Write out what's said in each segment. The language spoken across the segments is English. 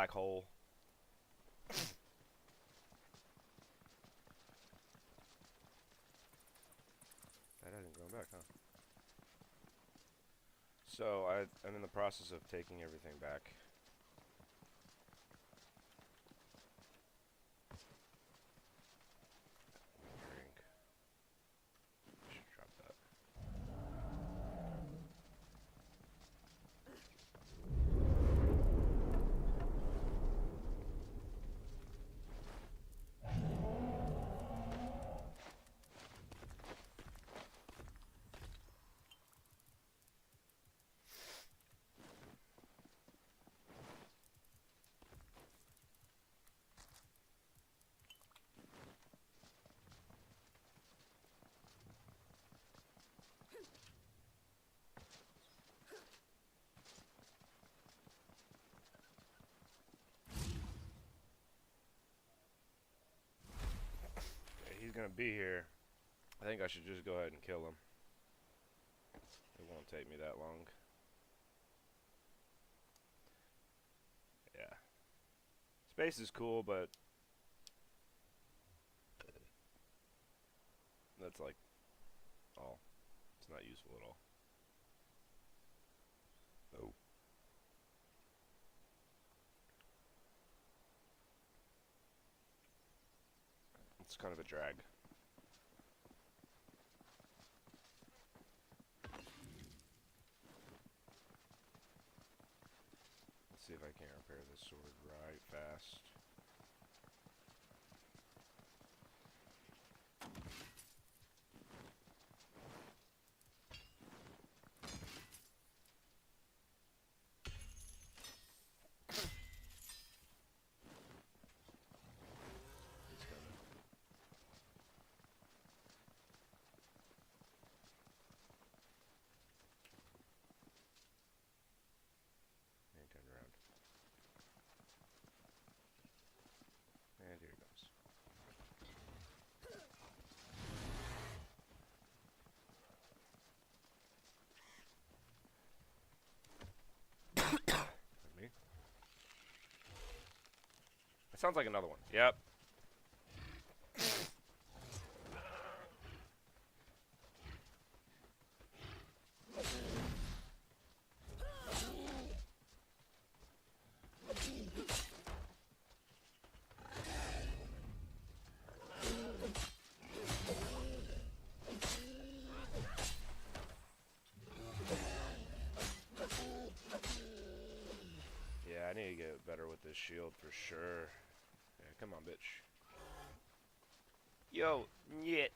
black hole. That hasn't gone back, huh? So I'm in the process of taking everything back. Drink. Should drop that. He's gonna be here. I think I should just go ahead and kill him. It won't take me that long. Yeah. Space is cool, but that's like all. It's not useful at all. Oh. It's kind of a drag. Let's see if I can't repair this sword right fast. He's coming. And turn around. And here he comes. Me? That sounds like another one. Yep. Yeah, I need to get better with this shield for sure. Yeah, come on, bitch. Yo, nyet.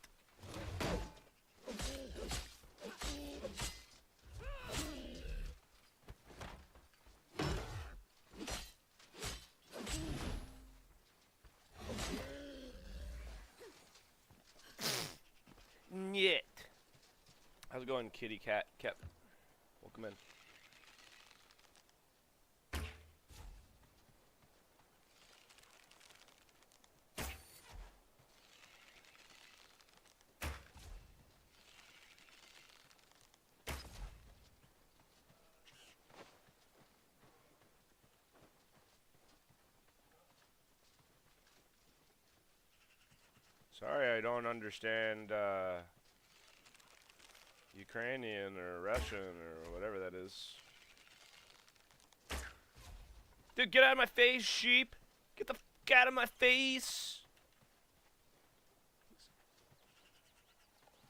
Nyet. How's it going, kitty cat? Kep. Welcome in. Sorry, I don't understand Ukrainian or Russian or whatever that is. Dude, get out of my face, sheep! Get the f out of my face!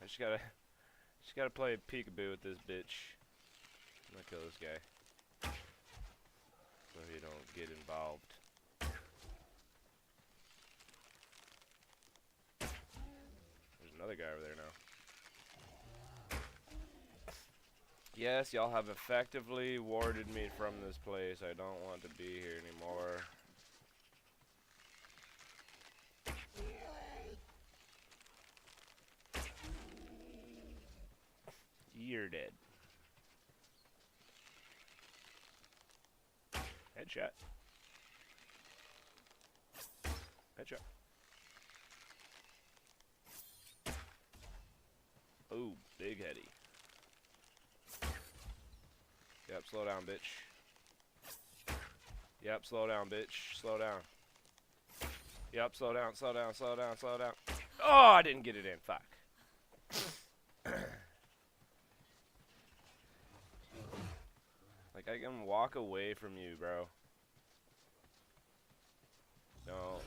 I just gotta play peekaboo with this bitch. I'm gonna kill this guy. So he don't get involved. There's another guy over there now. Yes, y'all have effectively warded me from this place. I don't want to be here anymore. You're dead. Headshot. Headshot. Ooh, big heady. Yep, slow down, bitch. Yep, slow down, bitch. Slow down. Yep, slow down, slow down, slow down, slow down. Oh, I didn't get it in. Fuck. Like, I can walk away from you, bro. No.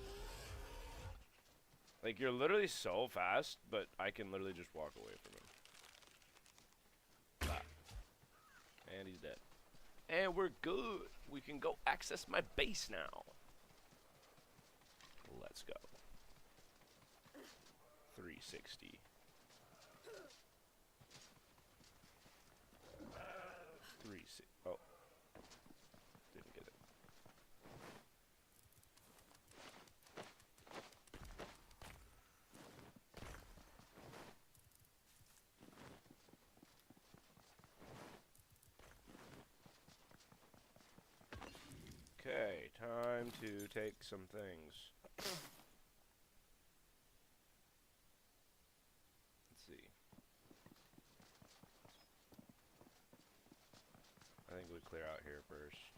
Like, you're literally so fast, but I can literally just walk away from him. Stop. And he's dead. And we're good. We can go access my base now. Let's go. 360. 360. Oh. Didn't get it. Okay, time to take some things. Let's see. I think we clear out here first.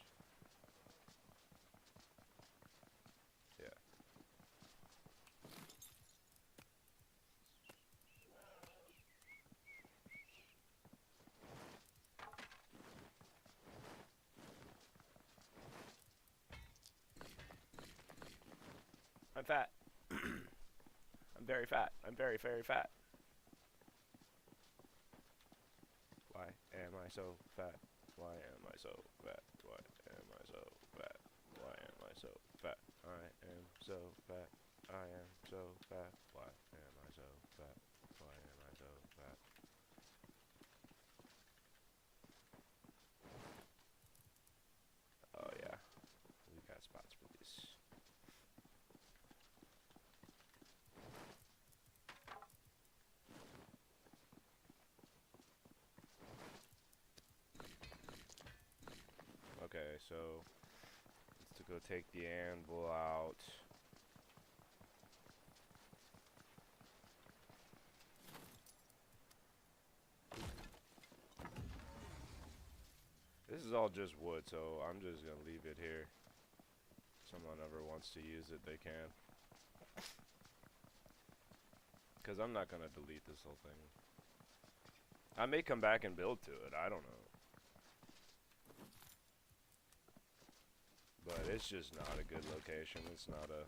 Yeah. I'm fat. I'm very fat. I'm very, very fat. Why am I so fat? Why am I so fat? Why am I so fat? Why am I so fat? I am so fat. I am so fat. Why am I so fat? Why am I so fat? Oh yeah, we got spots for these. Okay, so let's go take the anvil out. This is all just wood, so I'm just gonna leave it here. Someone ever wants to use it, they can. Because I'm not gonna delete this whole thing. I may come back and build to it, I don't know. But it's just not a good location. It's not a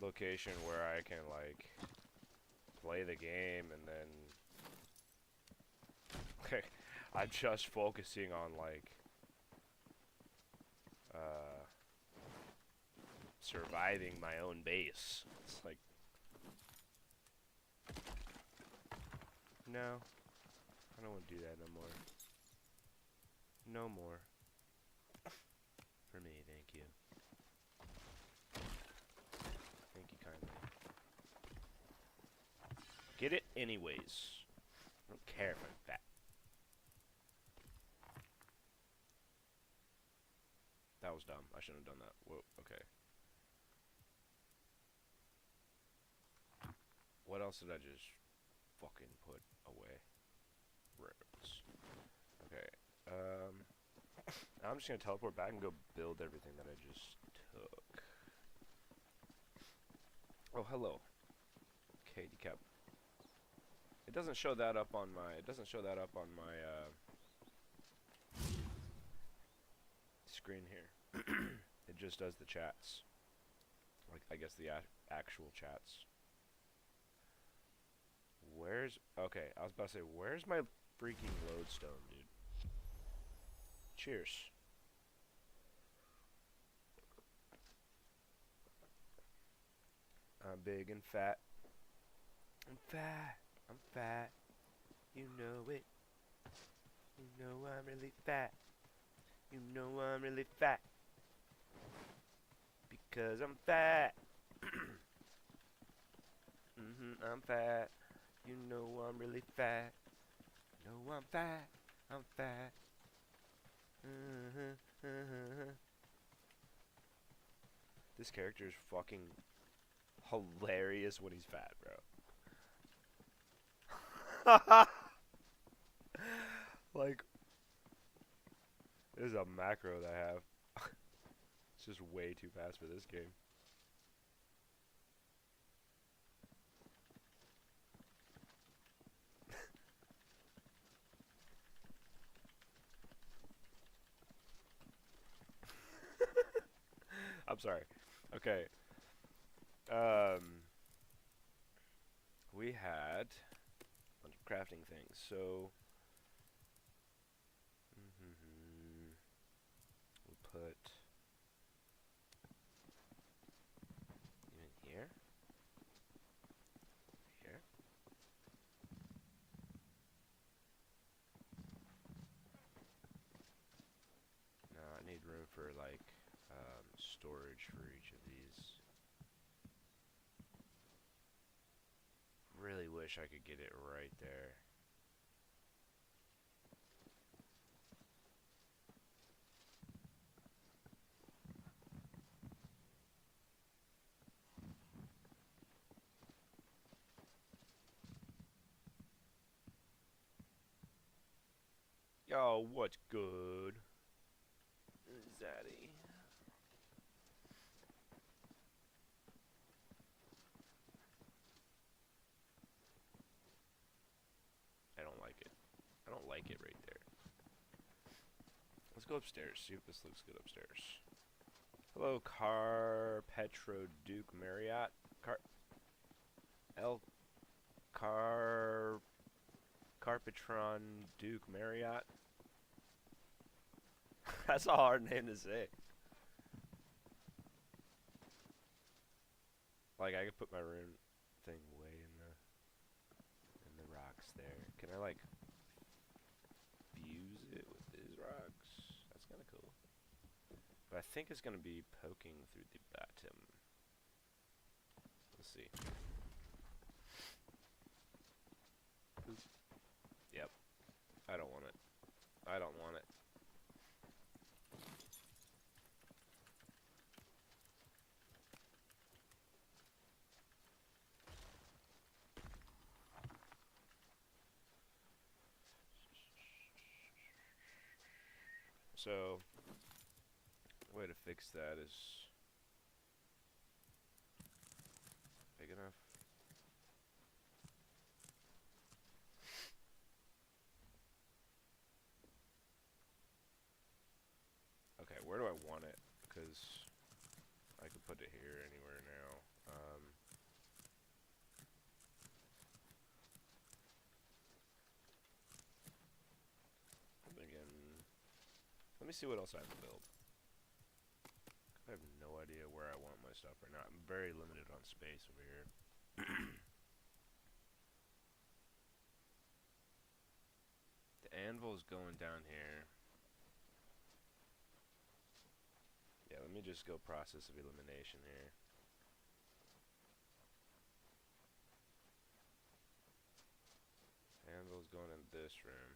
location where I can, like, play the game and then... I'm just focusing on, like, surviving my own base. It's like... No. I don't want to do that no more. No more. For me, thank you. Thank you kindly. Get it anyways. I don't care if I'm fat. That was dumb. I shouldn't have done that. Whoa, okay. What else did I just fucking put away? Roads. Okay. I'm just gonna teleport back and go build everything that I just took. Oh, hello. Katie Cap. It doesn't show that up on my screen here. It just does the chats. Like, I guess the actual chats. Okay, I was about to say, where's my freaking lodestone, dude? Cheers. I'm big and fat. I'm fat. I'm fat. You know it. You know I'm really fat. You know I'm really fat. Because I'm fat. I'm fat. You know I'm really fat. You know I'm fat. I'm fat. This character is fucking hilarious when he's fat, bro. Like, This is a macro that I have. It's just way too fast for this game. I'm sorry. Okay. We had a bunch of crafting things. So we put you in here. Here. No, I need room for like storage for each of these. Really wish I could get it right there. Yo, what's good? Zaddy. I don't like it. I don't like it right there. Let's go upstairs, see if this looks good upstairs. Hello, Petro Duke Marriott. Carpetron Duke Marriott. That's a hard name to say. Like, I could put my rune thing way in the rocks there. Can I like fuse it with these rocks? That's kind of cool. But I think it's gonna be poking through the bottom. Let's see. Oop. Yep. I don't want it. I don't want it. So, way to fix that is big enough. Okay, where do I want it? Because I could put it here anywhere now. I'm thinking, let me see what else I have to build. I have no idea where I want my stuff right now. I'm very limited on space over here. The anvil is going down here. Yeah, let me just go process of elimination here. Anvil's going in this room.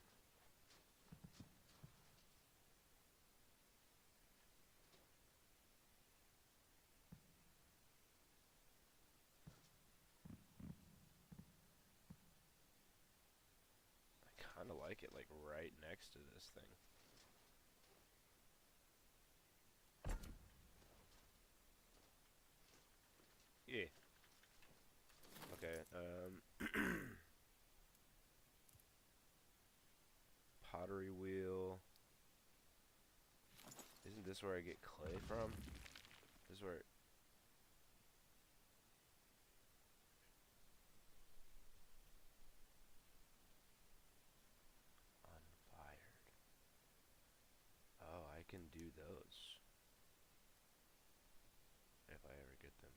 I kind of like it like right next to this thing. Yeah. Okay, pottery wheel. Isn't this where I get clay from? This is where... Unfired. Oh, I can do those. If I ever get them.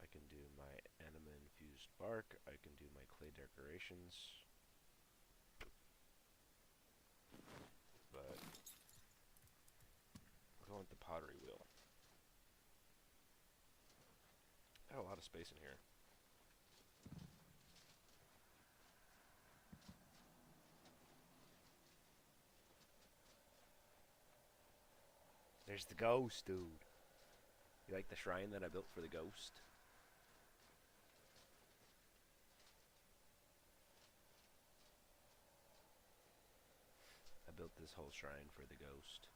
I can do my anima infused bark. I can do my clay decorations. But I'm going with the pottery wheel. I got a lot of space in here. There's the ghost, dude. You like the shrine that I built for the ghost? built this whole shrine for the ghost.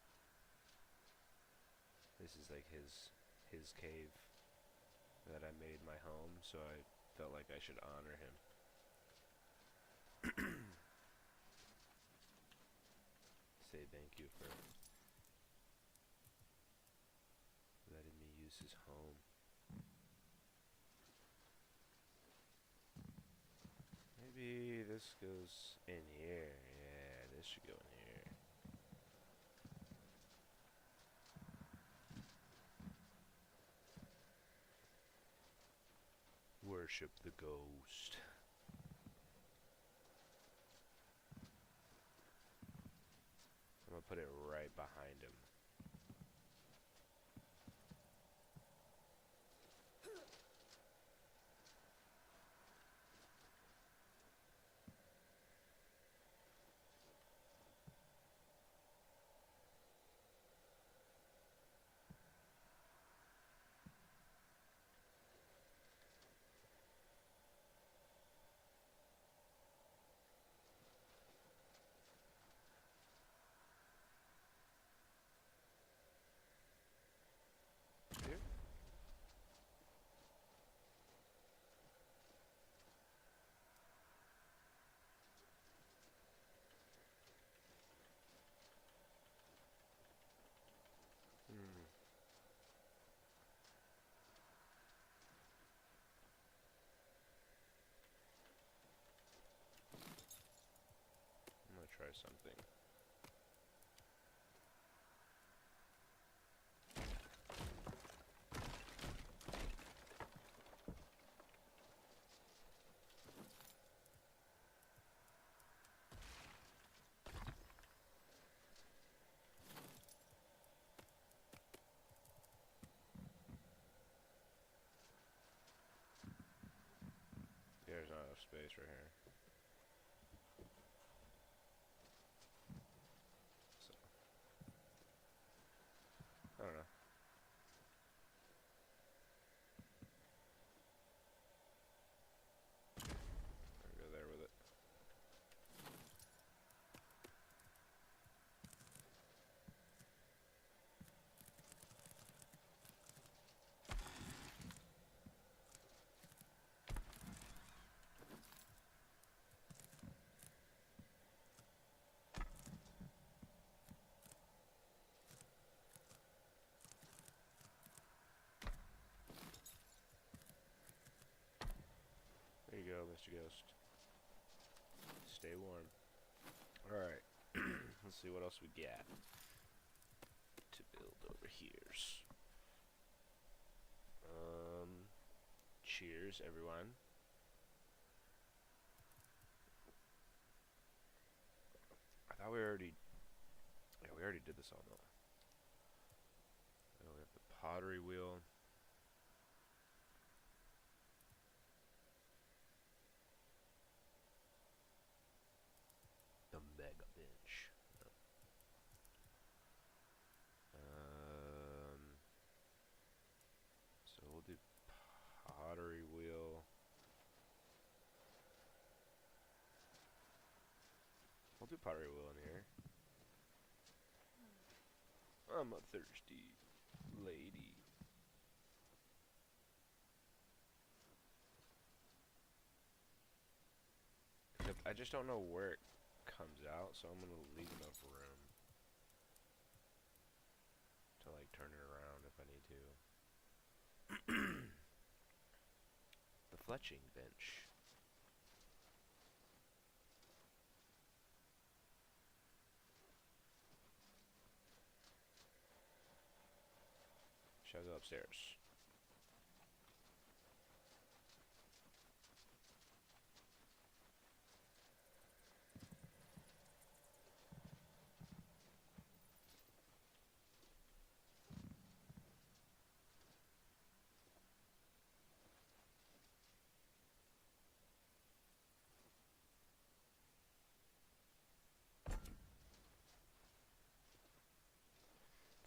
This is like his cave that I made my home, so I felt like I should honor him. Say thank you for letting me use his home. Maybe this goes in here. Yeah, this should go in here. Worship the ghost. I'm gonna put it right behind him. Here? I'm gonna try something. There's not enough space right here. So, I don't know. I'll go there with it. There you go, Mr. Ghost. Stay warm. Alright. Let's see what else we got to build over here. Cheers, everyone. I thought we already... Yeah, we already did this all, though. Oh, we have the pottery wheel. The mega bench. So we'll do pottery wheel. We'll do pottery wheel in here. I'm a thirsty lady. I just don't know where it comes out, so I'm gonna leave enough room to like turn it around if I need to. The fletching bench. Shall I go upstairs?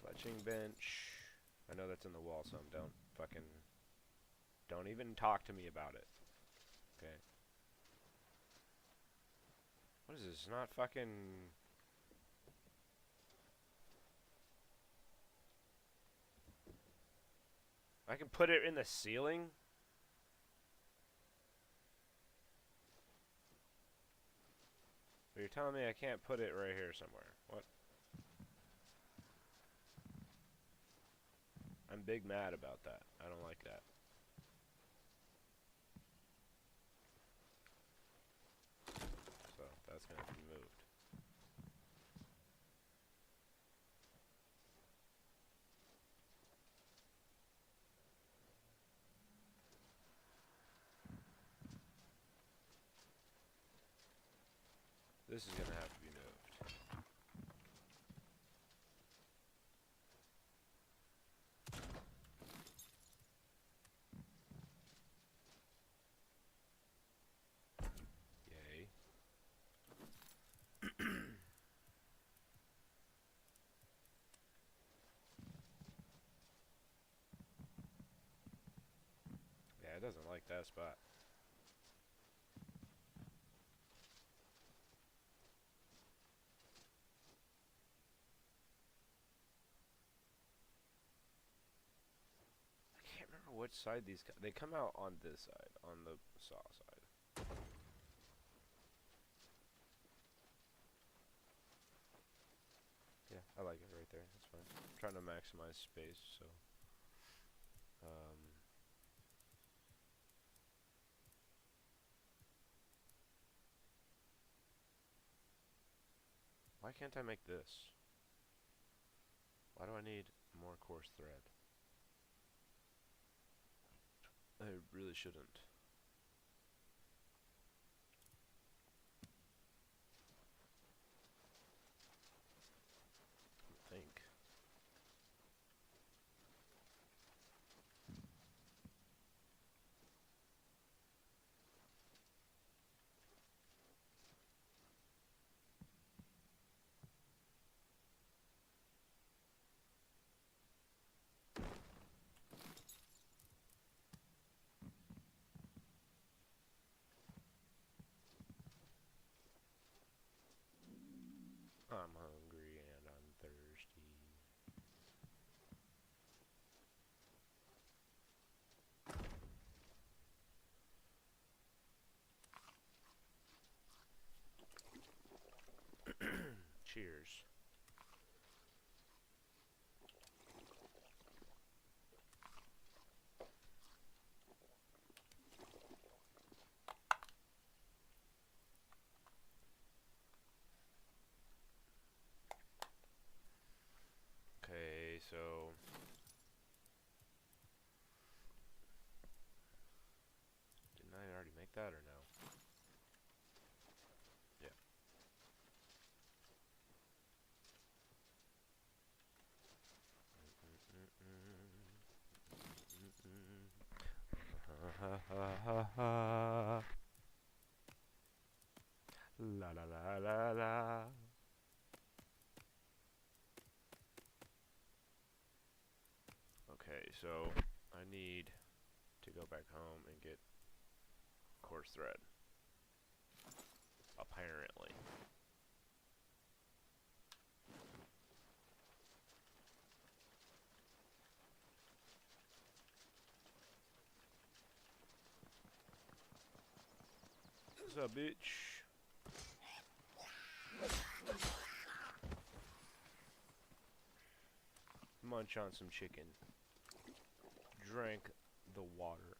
Fletching bench. I know that's in the wall, so don't even talk to me about it. Okay. What is this? Not fucking I can put it in the ceiling? But you're telling me I can't put it right here somewhere. What? I'm big mad about that. I don't like that. So that's gonna have to be moved. This is gonna have to be moved. Yay. Yeah, it doesn't like that spot. I can't remember which side these they come out on this side, on the saw side. Yeah, I like it right there. That's fine. I'm trying to maximize space, so why can't I make this? Why do I need more coarse thread? I really shouldn't. I think. I'm hungry and I'm thirsty. Cheers. Okay, so didn't I already make that or no? Yeah. Ha ha ha ha. La la la la la. Okay, so I need to go back home and get coarse thread. Apparently. What's up, bitch? Munch on some chicken. Drink the water.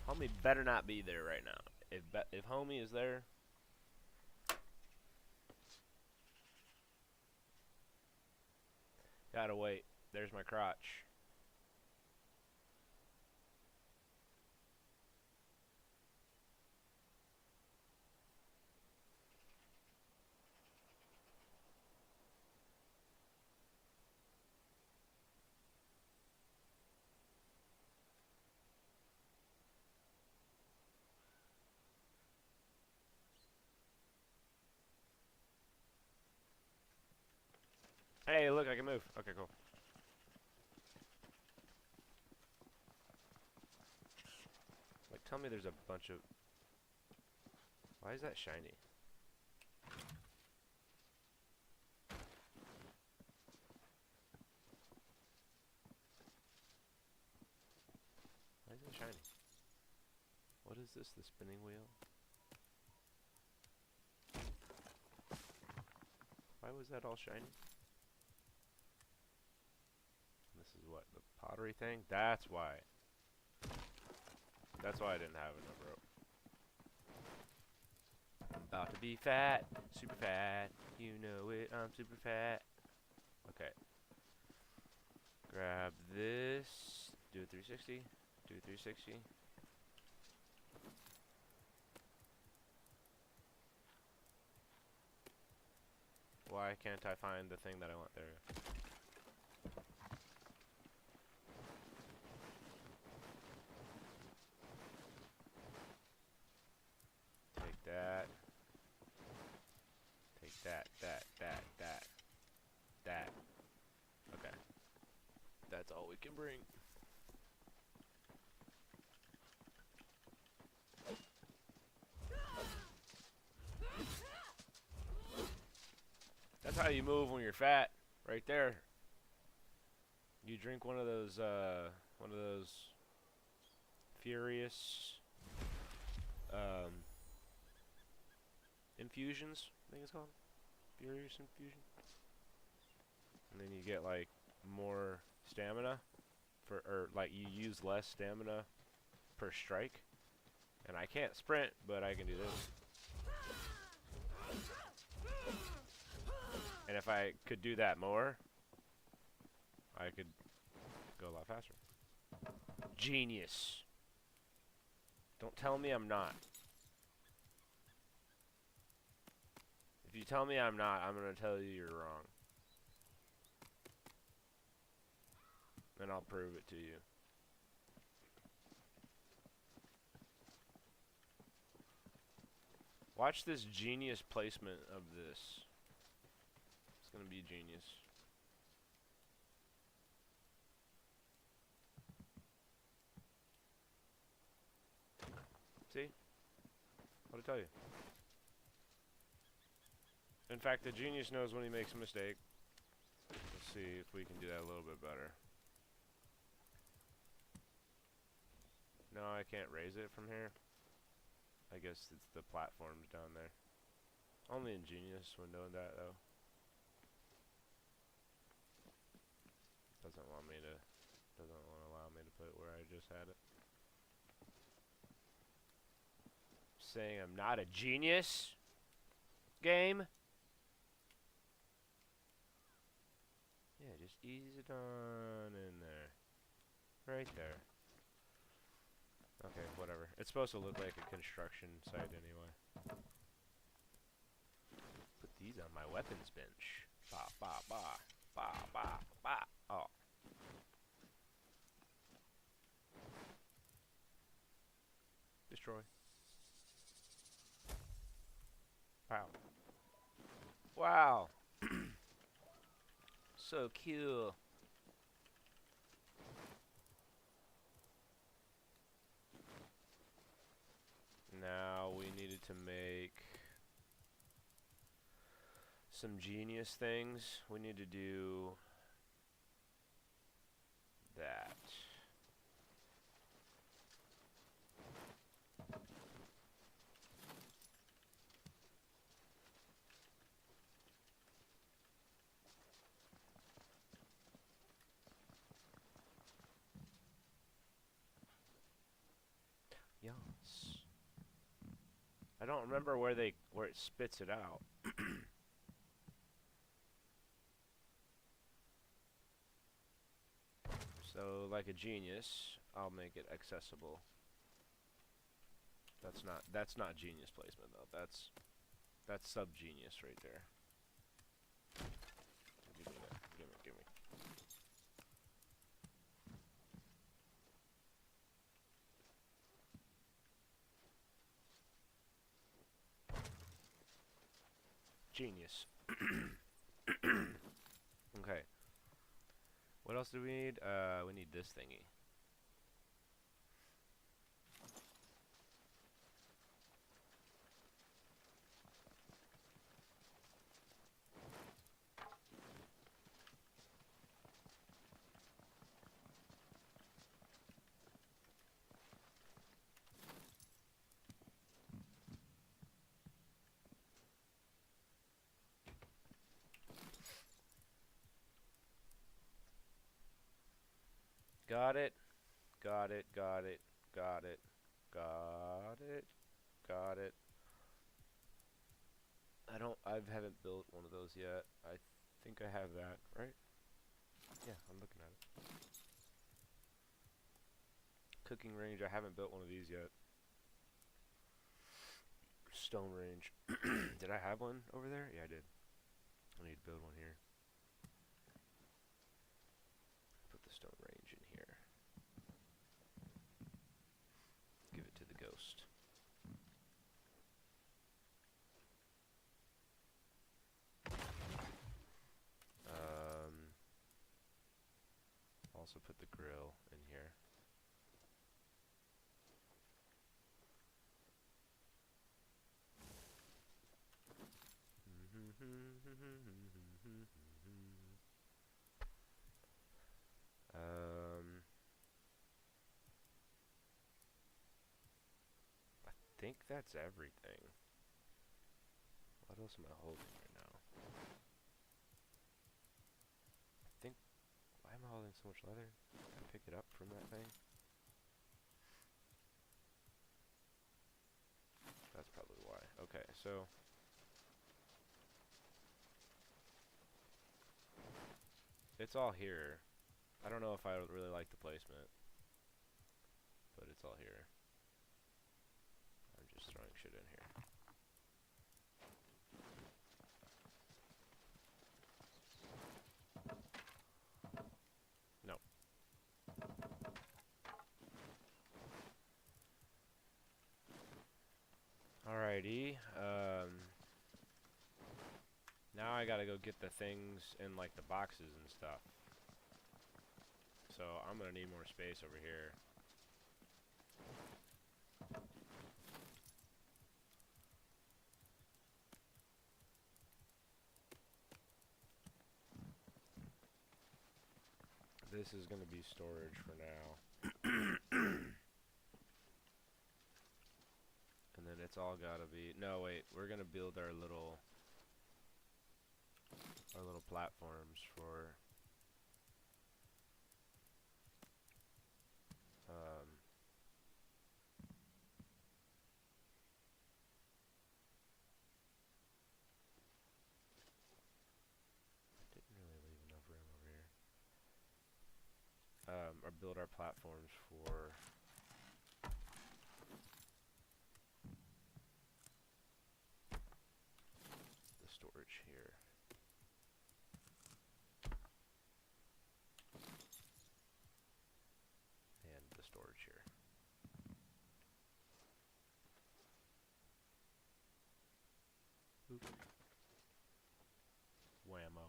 Homie better not be there right now. If homie is there, gotta wait. There's my crotch. Hey, look, I can move. Okay, cool. Like, tell me there's a bunch of... Why is that shiny? is this, the spinning wheel? Why was that all shiny? This is what, the pottery thing? That's why. That's why I didn't have enough rope. I'm about to be fat, super fat. You know it, I'm super fat. Okay. Grab this. Do a 360. Do a 360. Why can't I find the thing that I want there? Take that. Take that, that. Okay. That's all we can bring. That's how you move when you're fat, right there. You drink one of those furious infusions, I think it's called. Furious infusion. And then you get like more stamina or like you use less stamina per strike. And I can't sprint, but I can do this. And if I could do that more, I could go a lot faster. Genius. Don't tell me I'm not. If you tell me I'm not, I'm going to tell you you're wrong. And I'll prove it to you. Watch this genius placement of this. It's going to be genius. See? What'd I tell you? In fact, the genius knows when he makes a mistake. Let's see if we can do that a little bit better. No, I can't raise it from here. I guess it's the platforms down there. Only in Genius when doing that, though. Doesn't want to allow me to put it where I just had it. Saying I'm not a genius? Game? Yeah, just ease it on in there. Right there. Okay, whatever. It's supposed to look like a construction site anyway. Put these on my weapons bench. Ba ba ba. Ba ba ba. Oh. Destroy. Wow. Wow. So cool. Now we needed to make some genius things. We need to do that. Yes. I don't remember where it spits it out. So, like a genius, I'll make it accessible. That's not genius placement though. That's sub-genius right there. Give me that. Give me. Genius. Okay. What else do we need? We need this thingy. Got it. Got it. Got it. Got it. Got it. Got it. I haven't built one of those yet. I think I have that, right? Yeah, I'm looking at it. Cooking range, I haven't built one of these yet. Stone range. Did I have one over there? Yeah, I did. I need to build one here. Put the stone range in here. Give it to the ghost. Also put the grill in here. I think that's everything. What else am I holding right now? Why am I holding so much leather? Did I pick it up from that thing? That's probably why. Okay, so it's all here. I don't know if I really like the placement, but it's all here. I'm just throwing shit in here. No. Alrighty. Now I gotta go get the things in like the boxes and stuff. So I'm gonna need more space over here. This is gonna be storage for now. And then it's all gotta be, no wait, we're gonna build our little platforms for didn't really leave enough room over here. Or build our platforms for the storage here. And the storage here. Oop. Whammo.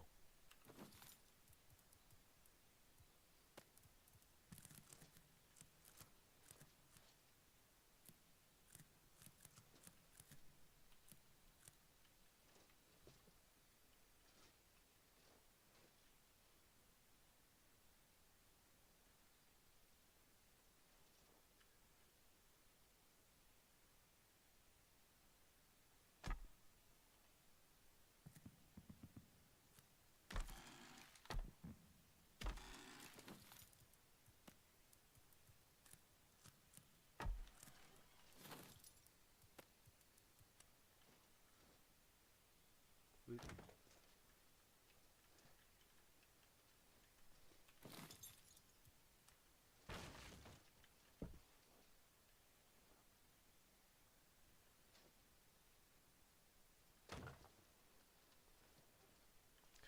Oop.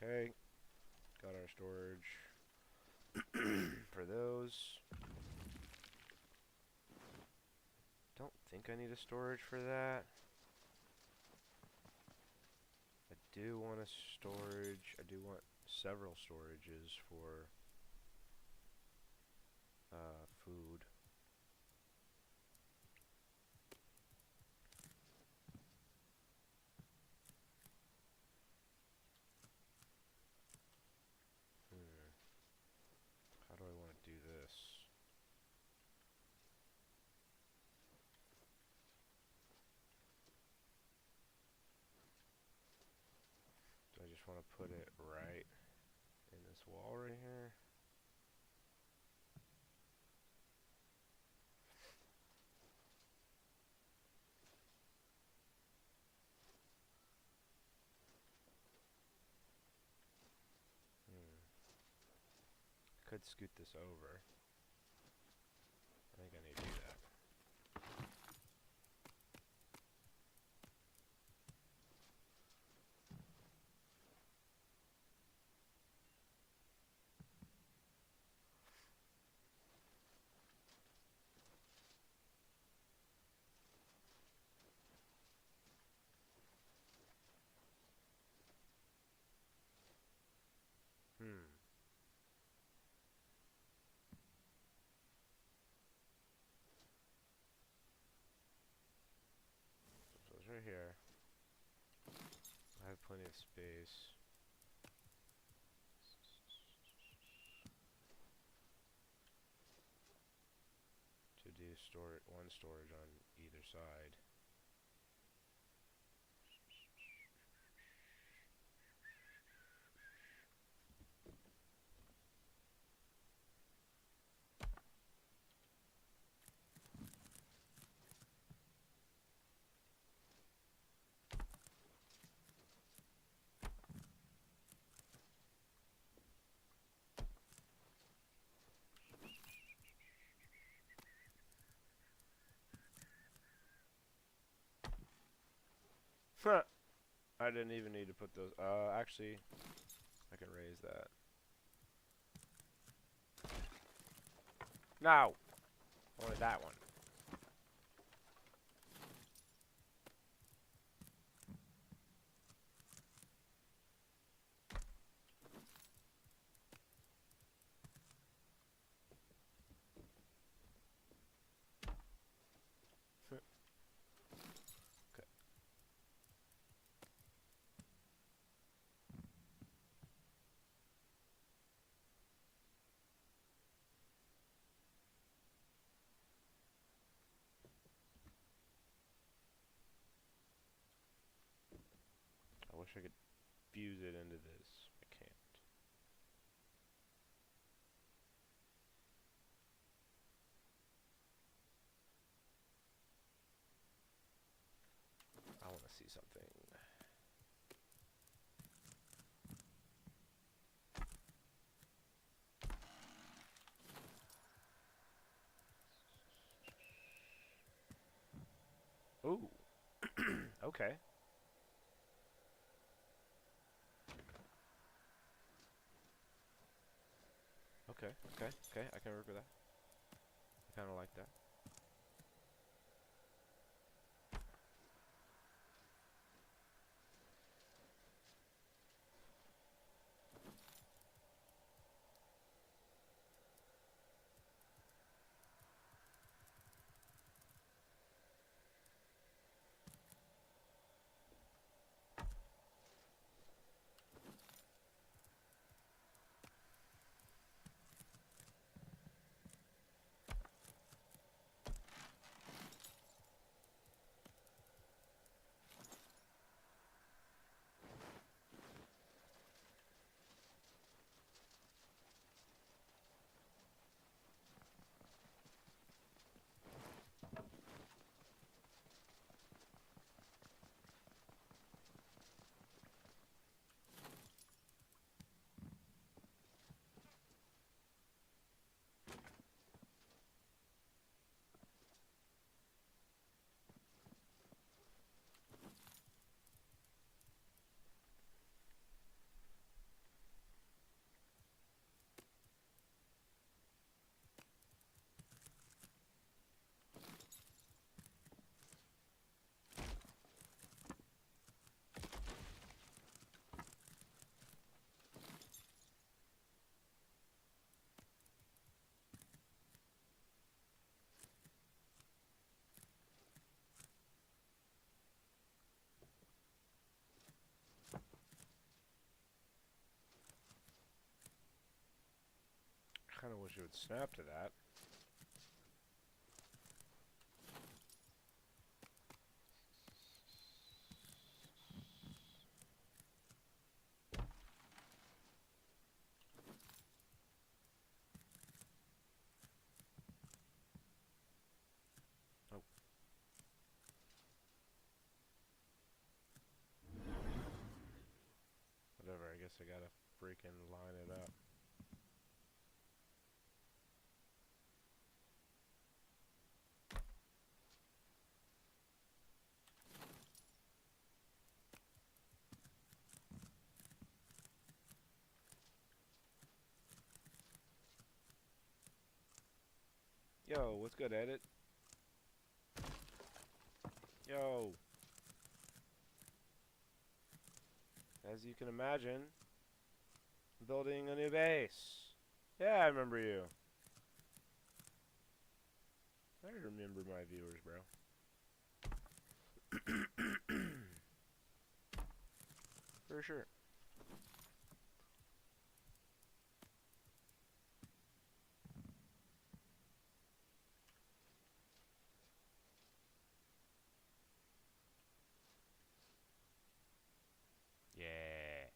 Okay, got our storage for those. Don't think I need a storage for that. I do want a storage. I do want several storages for food. How do I want to do this? Do I just want to put it right in this wall right here? could scoot this over. I think I need to do that. So it's right here. I have plenty of space. To do one storage on either side. I didn't even need to put those. Actually, I can raise that. No! Only that one. Okay. I wish I could fuse it into this. I can't. I want to see something. Ooh. Okay. Okay. I can work with that. I kind of like that. I kind of wish it would snap to that. Oh. Whatever, I guess I gotta freaking line it up. Yo, what's good, Edit? Yo. As you can imagine, building a new base. Yeah, I remember you. I remember my viewers, bro. For sure. Yeah.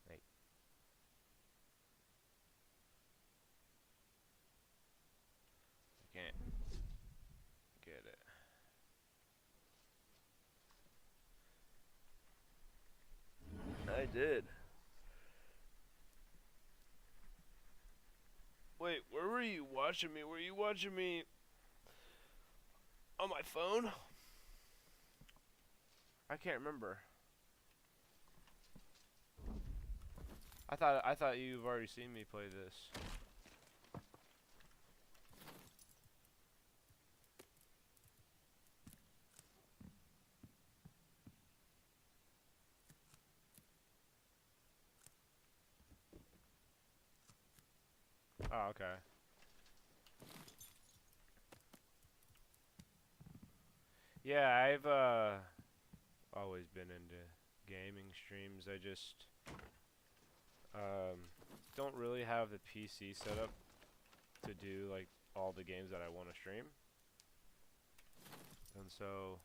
Hey. I can't get it. I did. Wait, where were you watching me? Were you watching me on my phone? I can't remember. I thought you've already seen me play this. Oh, okay. Yeah, I've always been into gaming streams. I just don't really have the PC set up to do like all the games that I want to stream. And so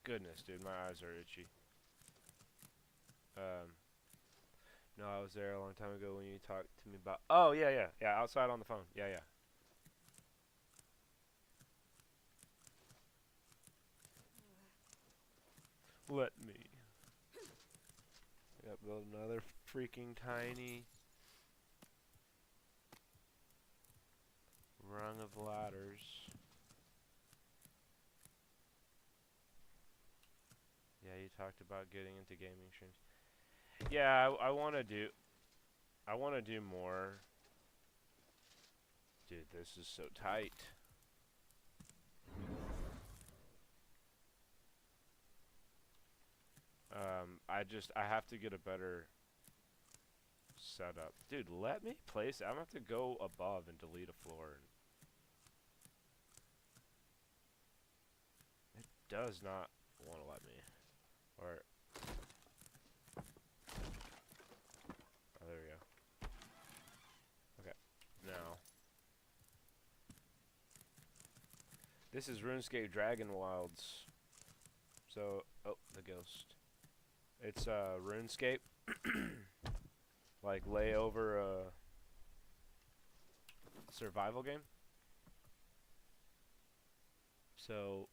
goodness, dude, my eyes are itchy. No, I was there a long time ago when you talked to me about. Oh yeah, outside on the phone. Yeah. Let me. Yep, build another freaking tiny rung of ladders. Yeah, you talked about getting into gaming streams. Yeah, I want to do. I want to do more. Dude, this is so tight. I have to get a better setup. Dude, let me place it. I'm going to have to go above and delete a floor. It does not want to let me. Or, oh, there we go. Okay, now. This is RuneScape Dragonwilds. So, oh, the ghost. It's RuneScape. Like layover survival game. So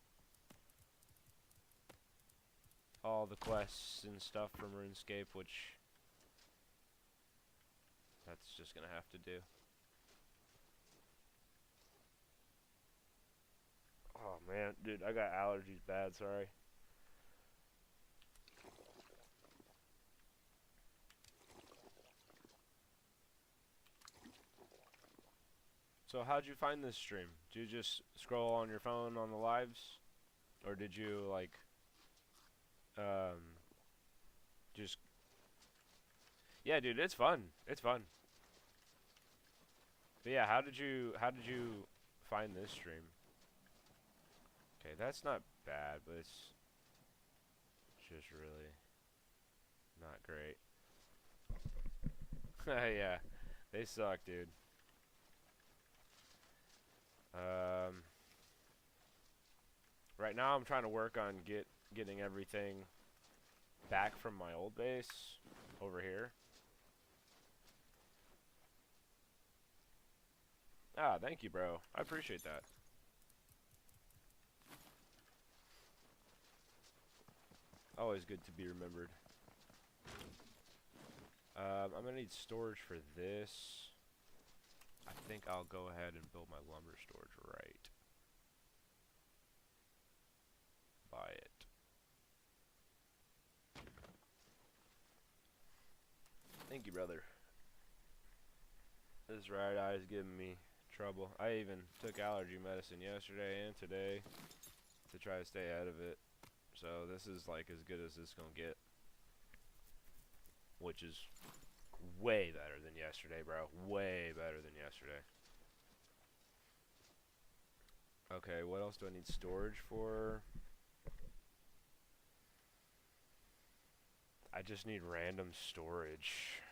all the quests and stuff from RuneScape, which that's just gonna have to do. Oh man, dude, I got allergies bad, sorry. So how'd you find this stream? Did you just scroll on your phone on the lives? Or did you like just yeah, dude, it's fun. It's fun. But yeah, how did you find this stream? Okay, that's not bad, but it's just really not great. Yeah, they suck, dude. Right now I'm trying to work on getting everything back from my old base over here. Ah, thank you, bro. I appreciate that. Always good to be remembered. I'm gonna need storage for this. I think I'll go ahead and build my lumber storage right by it. Thank you, brother. This right eye is giving me trouble. I even took allergy medicine yesterday and today to try to stay out of it. So this is like as good as this gonna get. Which is way better than yesterday, bro. Way better than yesterday. Okay, what else do I need storage for? I just need random storage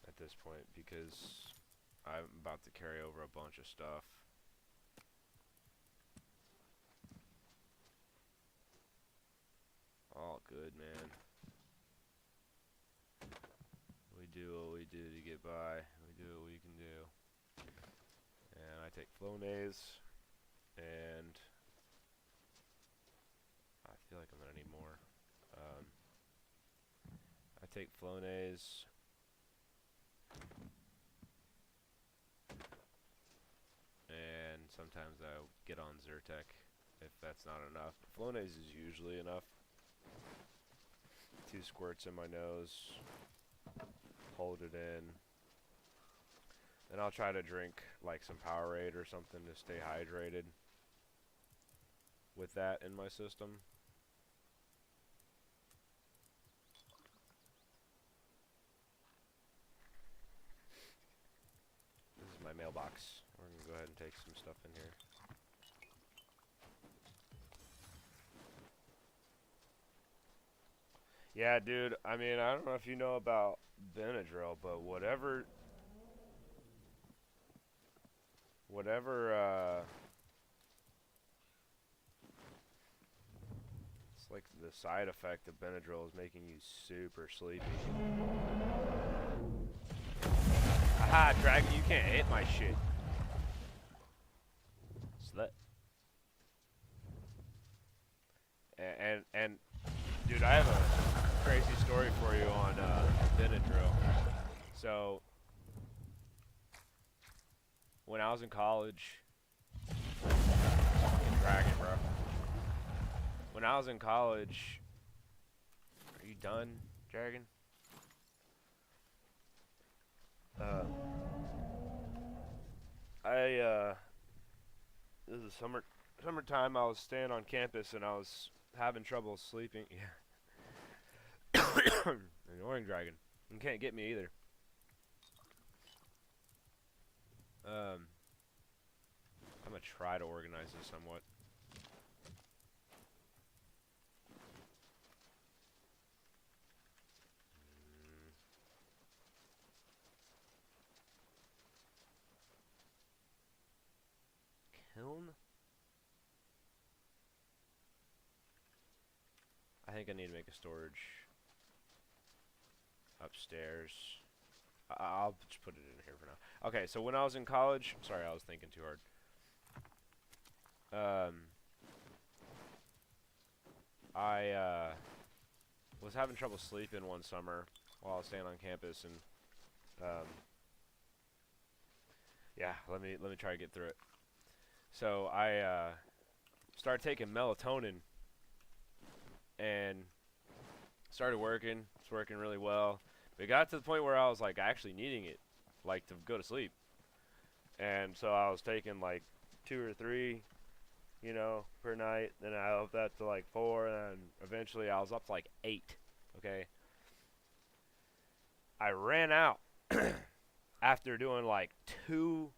at this point because I'm about to carry over a bunch of stuff. All good, man. We do what we do to get by. We do what we can do. And I take Flonase, and I feel like I'm gonna need more. I take Flonase, and sometimes I get on Zyrtec if that's not enough. Flonase is usually enough. 2 squirts in my nose, hold it in. Then I'll try to drink like some Powerade or something to stay hydrated with that in my system. This is my mailbox. We're gonna go ahead and take some stuff in here. Yeah, dude, I mean, I don't know if you know about Benadryl, but whatever, it's like the side effect of Benadryl is making you super sleepy. Aha, Dragon, you can't hit my shit. Slut. And dude, I have a crazy story for you on Benadryl. So, when I was in college, fucking Dragon, bro. When I was in college, are you done, Dragon? This is summertime. I was staying on campus and I was having trouble sleeping. Yeah. Annoying Dragon. You can't get me either. I'm gonna try to organize this somewhat. Kiln? I think I need to make a storage upstairs. I'll just put it in here for now. Okay, so when I was in college, sorry, I was thinking too hard. I was having trouble sleeping one summer while I was staying on campus, and yeah, let me try to get through it. So I started taking melatonin and started working. It's working really well. But it got to the point where I was like actually needing it, like to go to sleep. And so I was taking like 2 or 3, you know, per night. Then I upped that to like 4, and then eventually I was up to like 8. Okay. I ran out after doing like 2.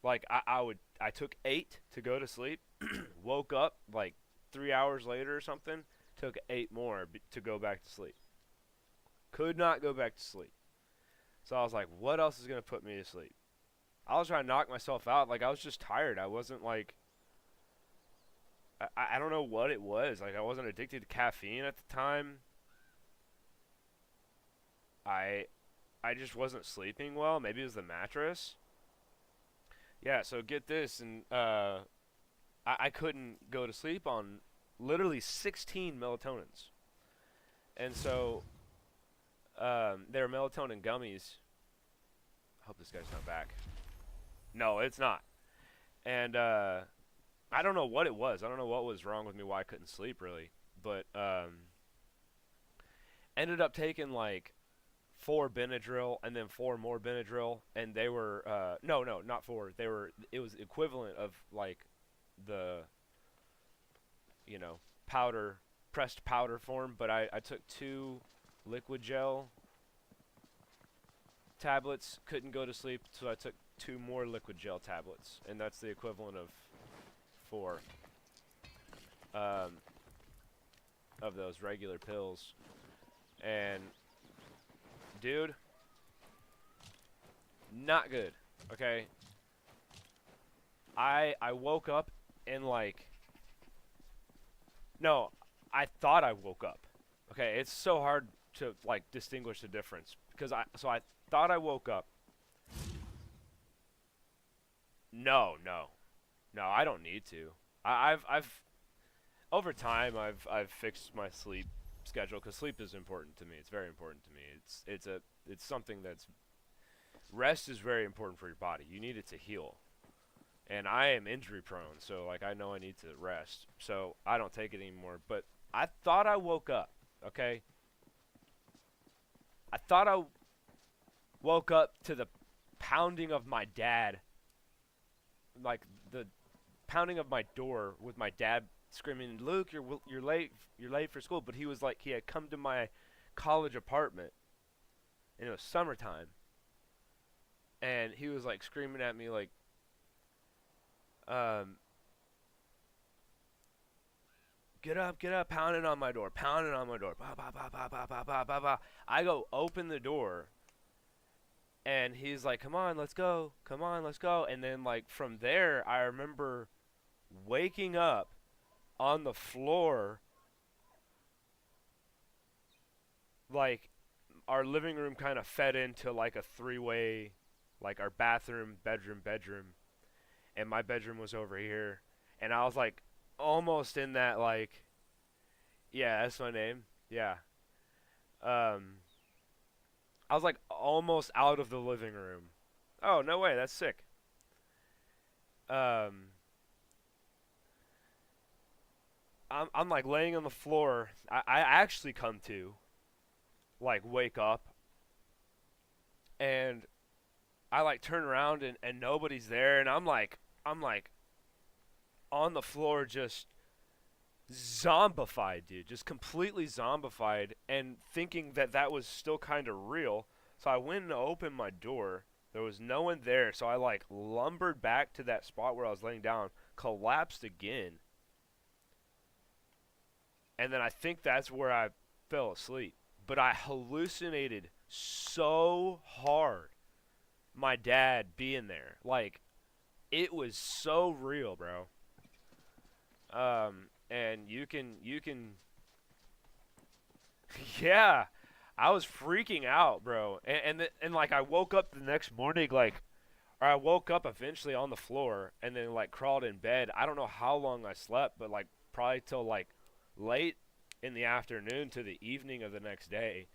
Like I took 8 to go to sleep. Woke up like 3 hours later or something. Took 8 more to go back to sleep. Could not go back to sleep. So I was like, what else is gonna put me to sleep? I was trying to knock myself out. Like I was just tired. I wasn't like. I don't know what it was. Like I wasn't addicted to caffeine at the time. I just wasn't sleeping well. Maybe it was the mattress. Yeah, so get this, and I couldn't go to sleep on literally 16 melatonins. And so they're melatonin gummies. I hope this guy's not back. No, it's not. And I don't know what it was. I don't know what was wrong with me, why I couldn't sleep really. But Ended up taking like 4 Benadryl and then 4 more Benadryl, and they were no, not 4. They were, it was equivalent of like the, you know, powder, pressed powder form, but I took 2 liquid gel tablets, couldn't go to sleep, so I took 2 more liquid gel tablets, and that's the equivalent of 4 um, of those regular pills. And dude, not good. Okay, I woke up and like, no, I thought I woke up. Okay, it's so hard to like distinguish the difference because I thought I woke up. No, no, no, I don't need to. I've over time I've fixed my sleep schedule because sleep is important to me. It's very important to me. It's something that's, rest is very important for your body. You need it to heal. And I am injury prone, so like I know I need to rest. So I don't take it anymore. But I thought I woke up, okay? I thought I woke up to the pounding of my dad, like the pounding of my door with my dad screaming, "Luke, you're late for school." But he was like, he had come to my college apartment, and it was summertime, and he was like screaming at me like, get up, pounding on my door, bah, bah, bah, bah, bah, bah, bah, bah, bah. I go open the door, and he's like, come on, let's go, and then like from there, I remember waking up on the floor, like our living room kind of fed into like a 3-way, like our bathroom, bedroom, and my bedroom was over here, and I was like almost in that, like, yeah, that's my name, yeah, I was like almost out of the living room. Oh, no way, that's sick. um I'm like laying on the floor. I actually come to, like, wake up, and I like turn around, and nobody's there, and I'm like on the floor, just zombified, dude, just completely zombified, and thinking that that was still kind of real. So I went and opened my door. There was no one there, so I like lumbered back to that spot where I was laying down, collapsed again, and then I think that's where I fell asleep. But I hallucinated so hard my dad being there. Like, it was so real, bro. And you can yeah, I was freaking out, bro. And like I woke up the next morning, like, or I woke up eventually on the floor and then like crawled in bed. I don't know how long I slept, but like probably till like late in the afternoon to the evening of the next day,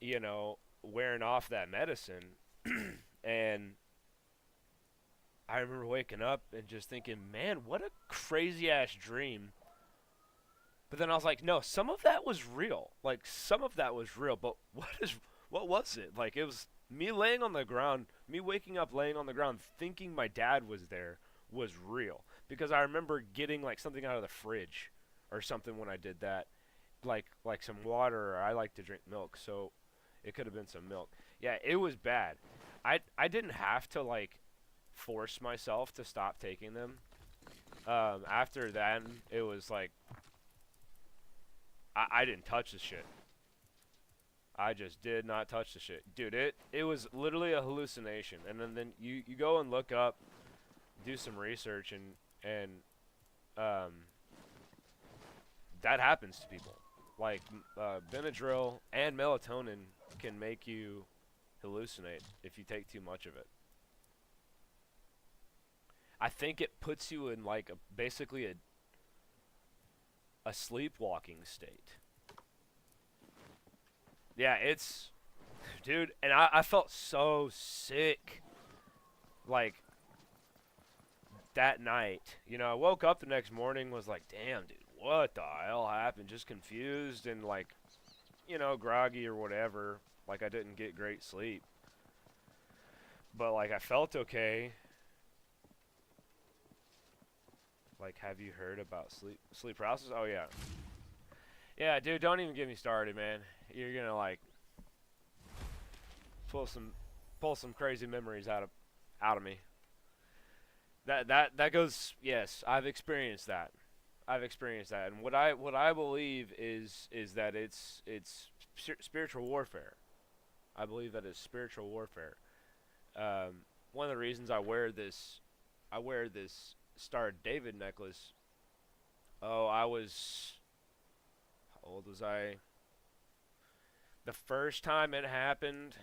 you know, wearing off that medicine. And I remember waking up and just thinking, man, what a crazy ass dream. But then I was like, no, some of that was real. Like, some of that was real, but what was it? Like, it was me laying on the ground, me waking up laying on the ground thinking my dad was there, was real. Because I remember getting like something out of the fridge or something when I did that. Like some water, or I like to drink milk, so it could have been some milk. Yeah, it was bad. I didn't have to like force myself to stop taking them. After then, it was like I didn't touch the shit. I just did not touch the shit, dude. It was literally a hallucination. And then you go and look up, do some research, and that happens to people. Like, Benadryl and melatonin can make you hallucinate if you take too much of it. I think it puts you in like basically a sleepwalking state. Yeah, it's, dude, and I felt so sick, like, that night. You know, I woke up the next morning, was like, damn, dude, what the hell happened? Just confused and like you know, groggy or whatever. Like I didn't get great sleep, but like I felt okay. Like, have you heard about sleep paralysis? Oh yeah, yeah, dude. Don't even get me started, man. You're gonna like pull some crazy memories out of me. That goes. Yes, I've experienced that. I've experienced that, and what I believe is that it's spiritual warfare. I believe that is spiritual warfare. One of the reasons I wear this Star of David necklace. Oh, how old was I? The first time it happened,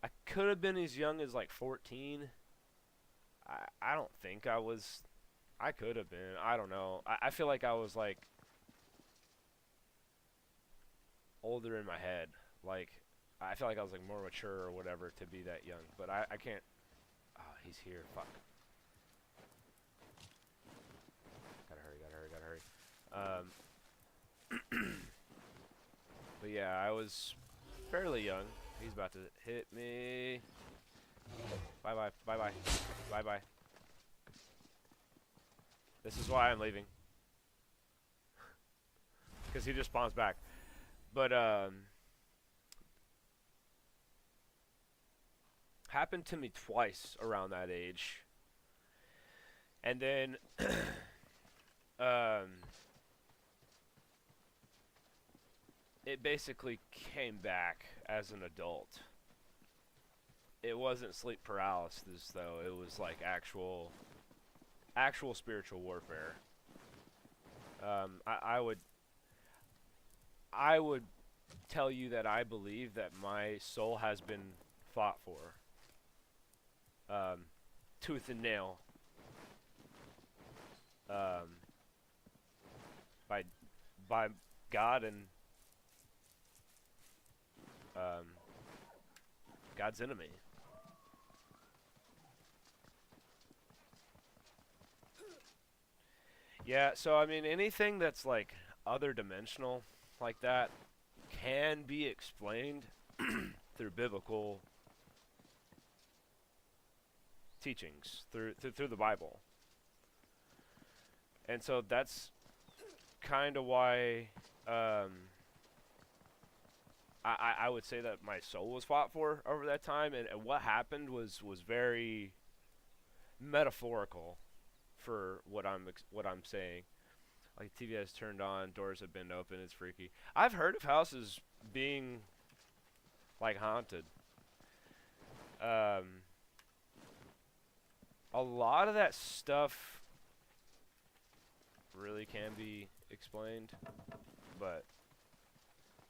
I could have been as young as like 14. I don't think I was. I could have been. I don't know. I feel like I was like older in my head. Like I feel like I was like more mature or whatever to be that young. But I can't. Oh, he's here. Fuck. Gotta hurry. Gotta hurry. But yeah, I was fairly young. He's about to hit me. Bye bye. Bye bye. Bye bye. This is why I'm leaving. Because he just spawns back. But, happened to me twice around that age. And then, um, it basically came back as an adult. It wasn't sleep paralysis, though. It was like actual spiritual warfare. I would tell you that I believe that my soul has been fought for, tooth and nail, um, by God and God's enemy. Yeah, so I mean anything that's like other dimensional like that can be explained through biblical teachings, through the Bible. And so that's kind of why I would say that my soul was fought for over that time, and what happened was very metaphorical for what I'm saying. Like TV has turned on, doors have been open, it's freaky. I've heard of houses being like haunted. Um, a lot of that stuff really can be explained, but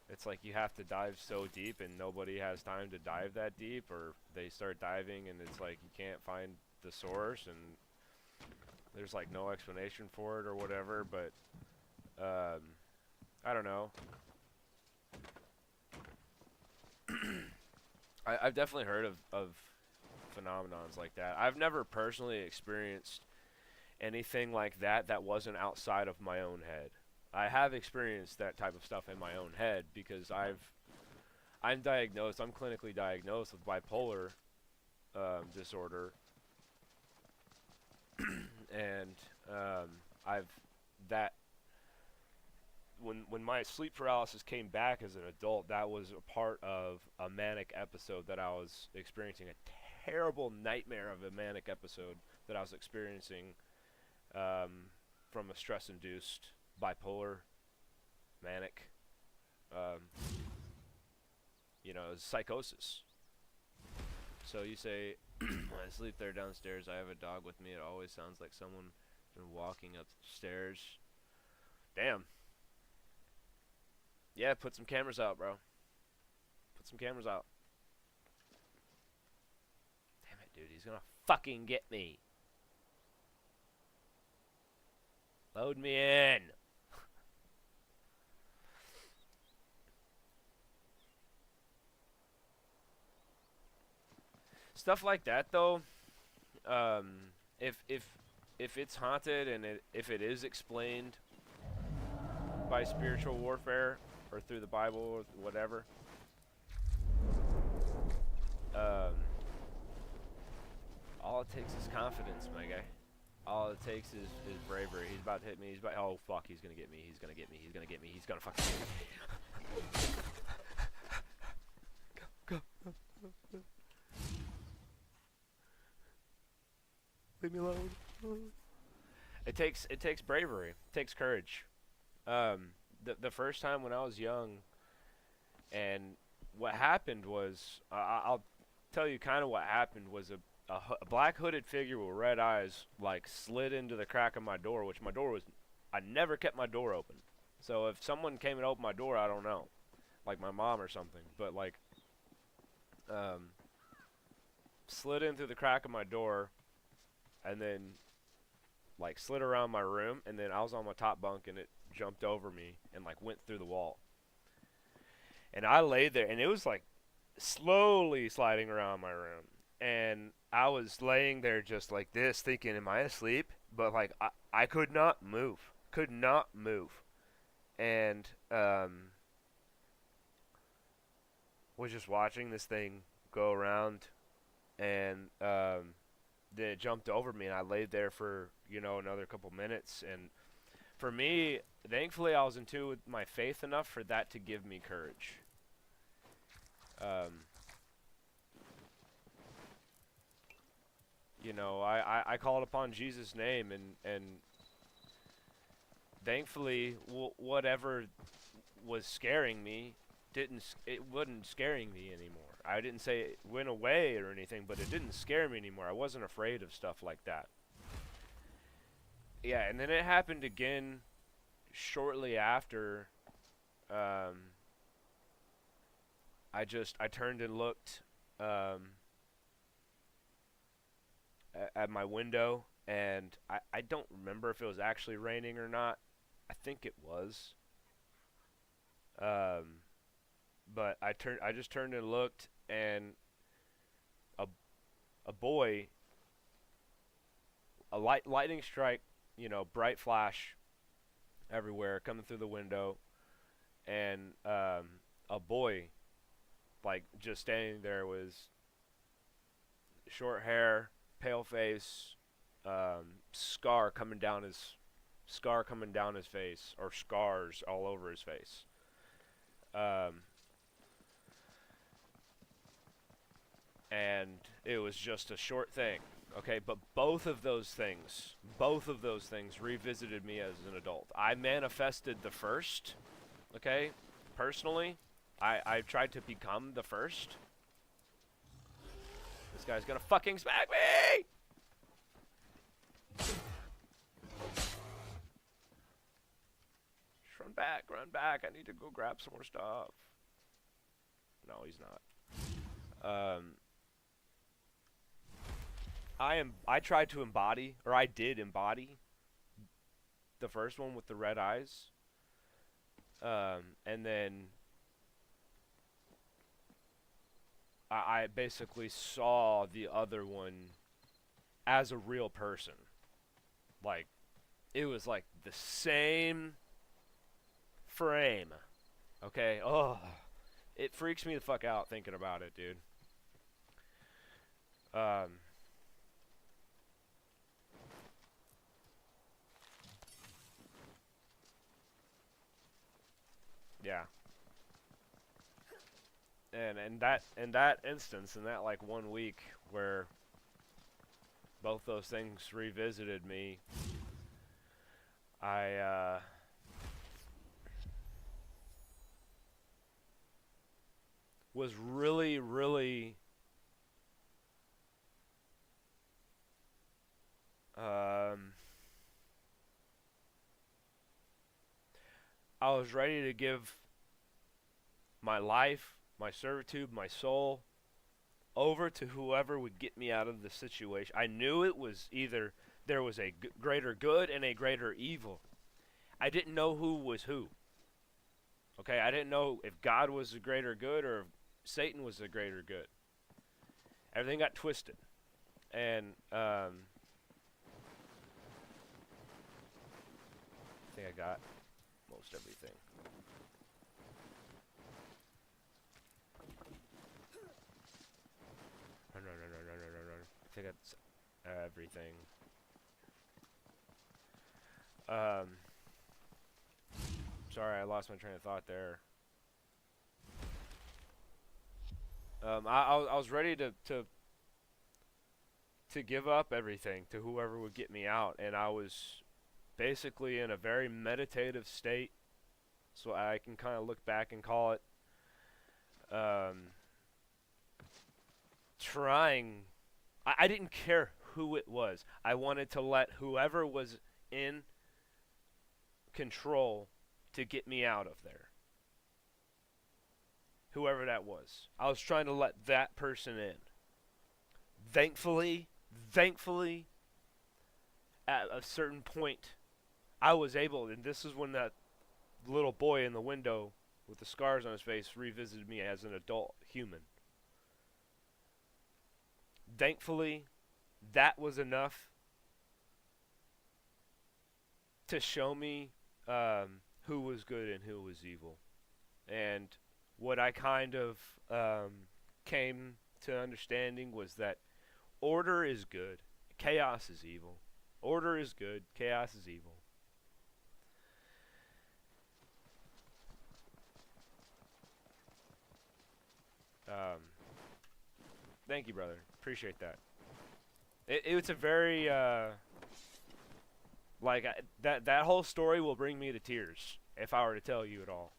it's like you have to dive so deep and nobody has time to dive that deep, or they start diving and it's like you can't find the source and there's like no explanation for it or whatever, but I don't know. I've definitely heard of phenomenons like that. I've never personally experienced anything like that wasn't outside of my own head. I have experienced that type of stuff in my own head because I'm clinically diagnosed with bipolar disorder, and I've that when my sleep paralysis came back as an adult, that was a part of a manic episode that I was experiencing, a terrible nightmare of a manic episode that I was experiencing from a stress-induced bipolar manic, psychosis. So you say, when I sleep there downstairs, I have a dog with me. It always sounds like someone been walking upstairs. Damn. Yeah, put some cameras out, bro. Put some cameras out. Damn it, dude. He's gonna fucking get me. Load me in. Stuff like that, though. If it's haunted and if it is explained by spiritual warfare or through the Bible or whatever. All it takes is confidence, my guy. All it takes is bravery. He's about to hit me. He's about. Oh fuck! He's gonna get me. He's gonna get me. He's gonna get me. He's gonna fucking get me. Go. Leave me alone. It takes bravery. It takes courage. The first time when I was young, and what happened was, I'll tell you kind of what happened was a black hooded figure with red eyes like slid into the crack of my door, which my door was, I never kept my door open. So if someone came and opened my door, I don't know, like my mom or something, but like slid in through the crack of my door and then like slid around my room, and then I was on my top bunk and it jumped over me and like went through the wall. And I laid there and it was like slowly sliding around my room. And I was laying there just like this thinking, am I asleep? But like I could not move. Could not move. And was just watching this thing go around, and then it jumped over me and I laid there for, you know, another couple minutes. And for me, thankfully I was in tune with my faith enough for that to give me courage. You know, I called upon Jesus' name, and thankfully whatever was scaring me wasn't scaring me anymore. I didn't say it went away or anything, but it didn't scare me anymore. I wasn't afraid of stuff like that. Yeah, and then it happened again shortly after. I turned and looked at my window, and I don't remember if it was actually raining or not. I think it was. But I just turned and looked, and a boy, a lightning strike, you know, bright flash everywhere coming through the window, and a boy, like, just standing there was short hair, pale face, scar coming down his face, or scars all over his face. And it was just a short thing, okay? But both of those things revisited me as an adult. I manifested the first, okay? Personally, I tried to become the first. This guy's gonna fucking smack me! Just run back. I need to go grab some more stuff. No, he's not. I tried to embody, or I did embody, the first one with the red eyes. And then I basically saw the other one as a real person. Like, it was like the same frame. Okay? Oh, it freaks me the fuck out thinking about it, dude. Yeah. And in that instance, in that like 1 week where both those things revisited me, I was really I was ready to give my life, my servitude, my soul over to whoever would get me out of the situation. I knew it was either there was a greater good and a greater evil. I didn't know who was who. Okay, I didn't know if God was the greater good or if Satan was the greater good. Everything got twisted. And I think I got almost everything. Run, run, run, run, run, run, run, run. I think that's everything. Sorry, I lost my train of thought there. I was ready to give up everything to whoever would get me out, and I was basically in a very meditative state, so I can kind of look back and call it trying. I didn't care who it was. I wanted to let whoever was in control to get me out of there. Whoever that was. I was trying to let that person in. Thankfully, at a certain point, I was able, and this is when that little boy in the window with the scars on his face revisited me as an adult human. Thankfully, that was enough to show me who was good and who was evil. And what I kind of came to understanding was that order is good, chaos is evil. Order is good, chaos is evil. Thank you, brother. Appreciate that. It's a very that whole story will bring me to tears if I were to tell you it all.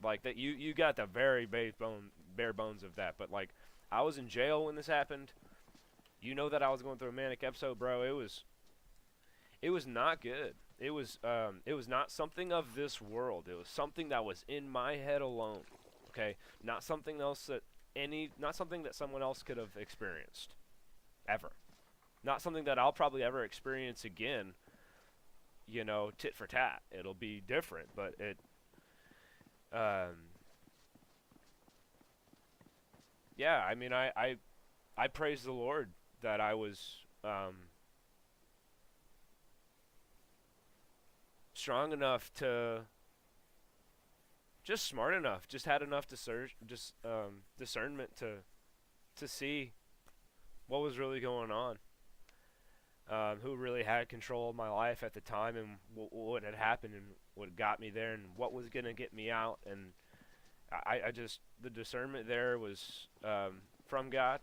Like that, you got the very bare bones of that. But like, I was in jail when this happened. You know that I was going through a manic episode, bro. It was not good. It was not something of this world. It was something that was in my head alone. Okay, not something else not something that someone else could have experienced, ever. Not something that I'll probably ever experience again. You know, tit for tat. It'll be different, but it. Yeah, I mean, I praise the Lord that I was strong enough to, just smart enough, just had enough discernment to see what was really going on, who really had control of my life at the time, and what had happened, and what got me there, and what was gonna get me out. And I just, the discernment there was from God.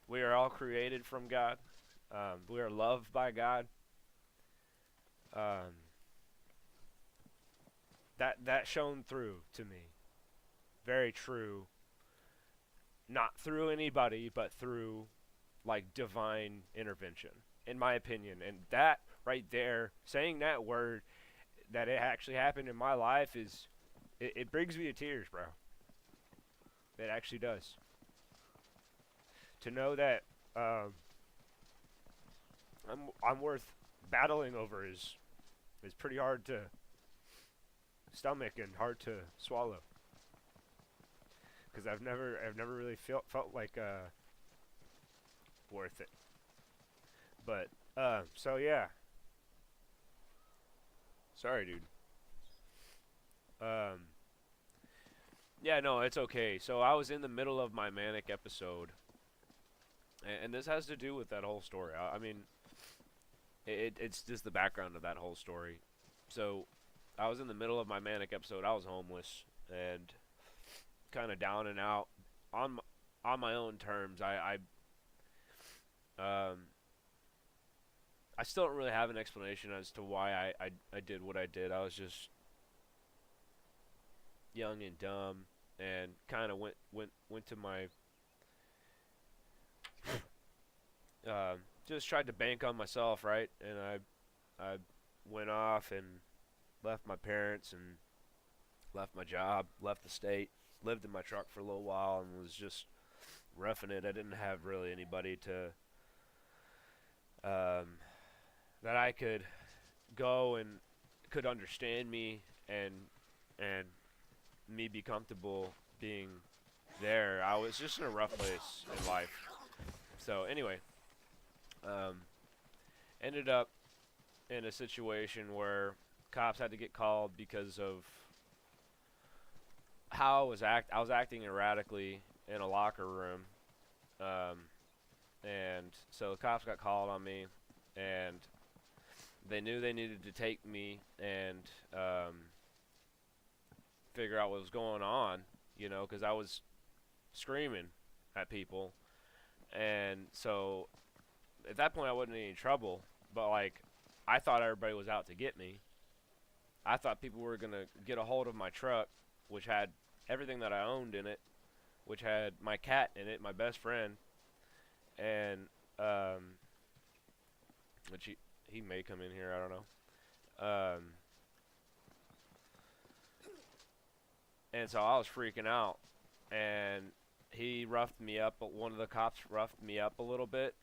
We are all created from God. We are loved by God. That shone through to me. Very true. Not through anybody, but through like divine intervention, in my opinion. And that right there, saying that word, that it actually happened in my life, is it brings me to tears, bro. It actually does. To know that I'm worth battling over is pretty hard to stomach and hard to swallow. Because I've never really felt like worth it. But so yeah. Sorry, dude. Yeah, no, it's okay. So I was in the middle of my manic episode, and this has to do with that whole story. I mean, it's just the background of that whole story. So I was in the middle of my manic episode. I was homeless and kind of down and out on my own terms. I still don't really have an explanation as to why I did what I did. I was just young and dumb, and kind of went to my just tried to bank on myself, right? And I went off and left my parents and left my job, left the state, lived in my truck for a little while, and was just roughing it. I didn't have really anybody to that I could go and could understand me and me be comfortable being there. I was just in a rough place in life. So anyway, ended up in a situation where cops had to get called because of how I was acting erratically in a locker room, and so the cops got called on me, and they knew they needed to take me and figure out what was going on, you know, because I was screaming at people, and so at that point I wasn't in any trouble, but like I thought everybody was out to get me. I thought people were gonna get a hold of my truck, which had everything that I owned in it, which had my cat in it, my best friend, and which he may come in here, I don't know. And so I was freaking out, and he roughed me up, but one of the cops roughed me up a little bit,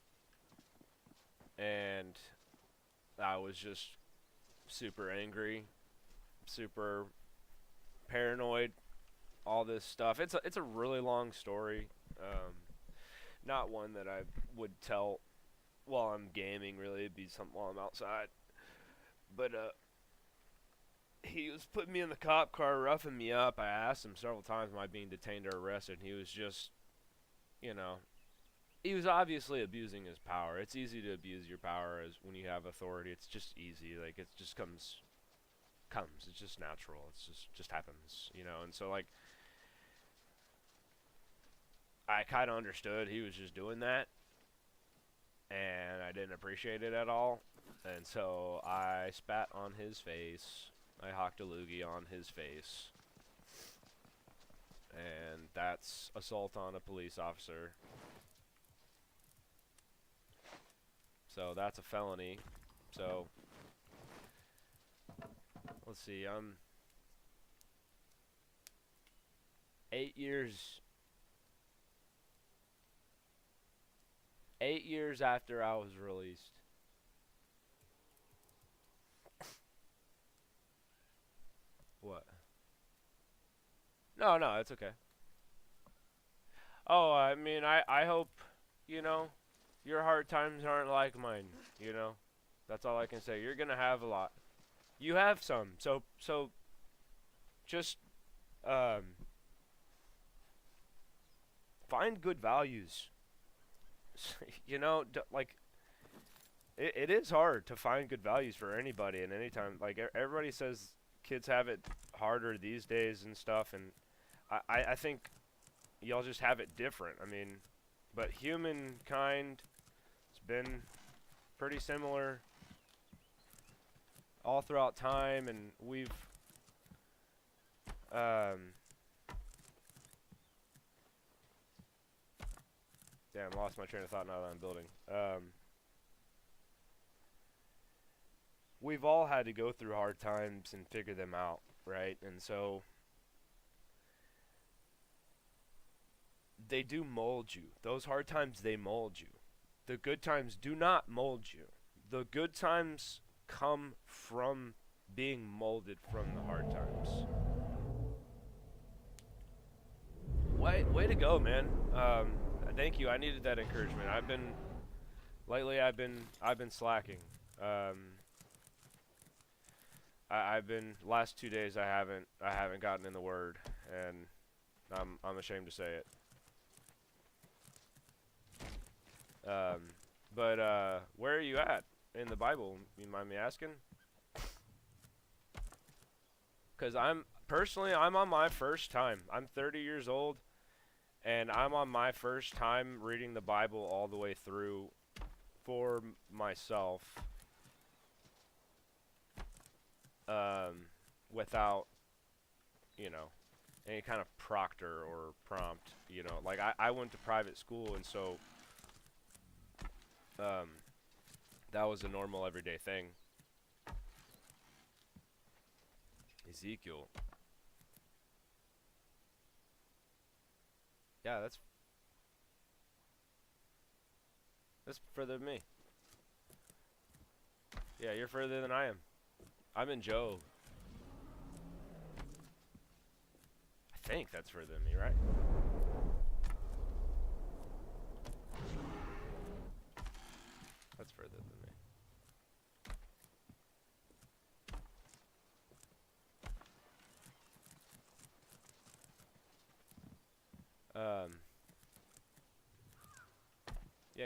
and I was just super angry, super paranoid, all this stuff. It's a really long story, not one that I would tell while I'm gaming. Really, it'd be something while I'm outside. But he was putting me in the cop car, roughing me up. I asked him several times, "Am I being detained or arrested?" And he was just, you know, he was obviously abusing his power. It's easy to abuse your power as when you have authority. It's just easy. Like it just comes. It's just natural. It's just happens, you know. And so like, I kind of understood he was just doing that, and I didn't appreciate it at all. And so I spat on his face. I hocked a loogie on his face. And that's assault on a police officer. So that's a felony. So let's see, I'm 8 years after I was released. What? No, it's okay. Oh, I mean, I hope, you know, your hard times aren't like mine, you know. That's all I can say. You're going to have a lot. You have some. So just find good values. You know, like it is hard to find good values for anybody at any time. Like everybody says kids have it harder these days and stuff, and I think y'all just have it different. I mean, but humankind has been pretty similar all throughout time, and we've damn, lost my train of thought now that I'm building. We've all had to go through hard times and figure them out, right? And so they do mold you. Those hard times, they mold you. The good times do not mold you. The good times come from being molded from the hard times. Way to go, man. Thank you. I needed that encouragement. Lately I've been slacking. I've been last 2 days I haven't gotten in the Word, and I'm ashamed to say it. But where are you at in the Bible? You mind me asking? Because I'm on my first time. I'm 30 years old, and I'm on my first time reading the Bible all the way through for myself, without, you know, any kind of proctor or prompt. You know, like I went to private school, and so that was a normal everyday thing. Ezekiel. Yeah, that's further than me. Yeah, you're further than I am. I'm in Job. I think that's further than me, right? That's further than me.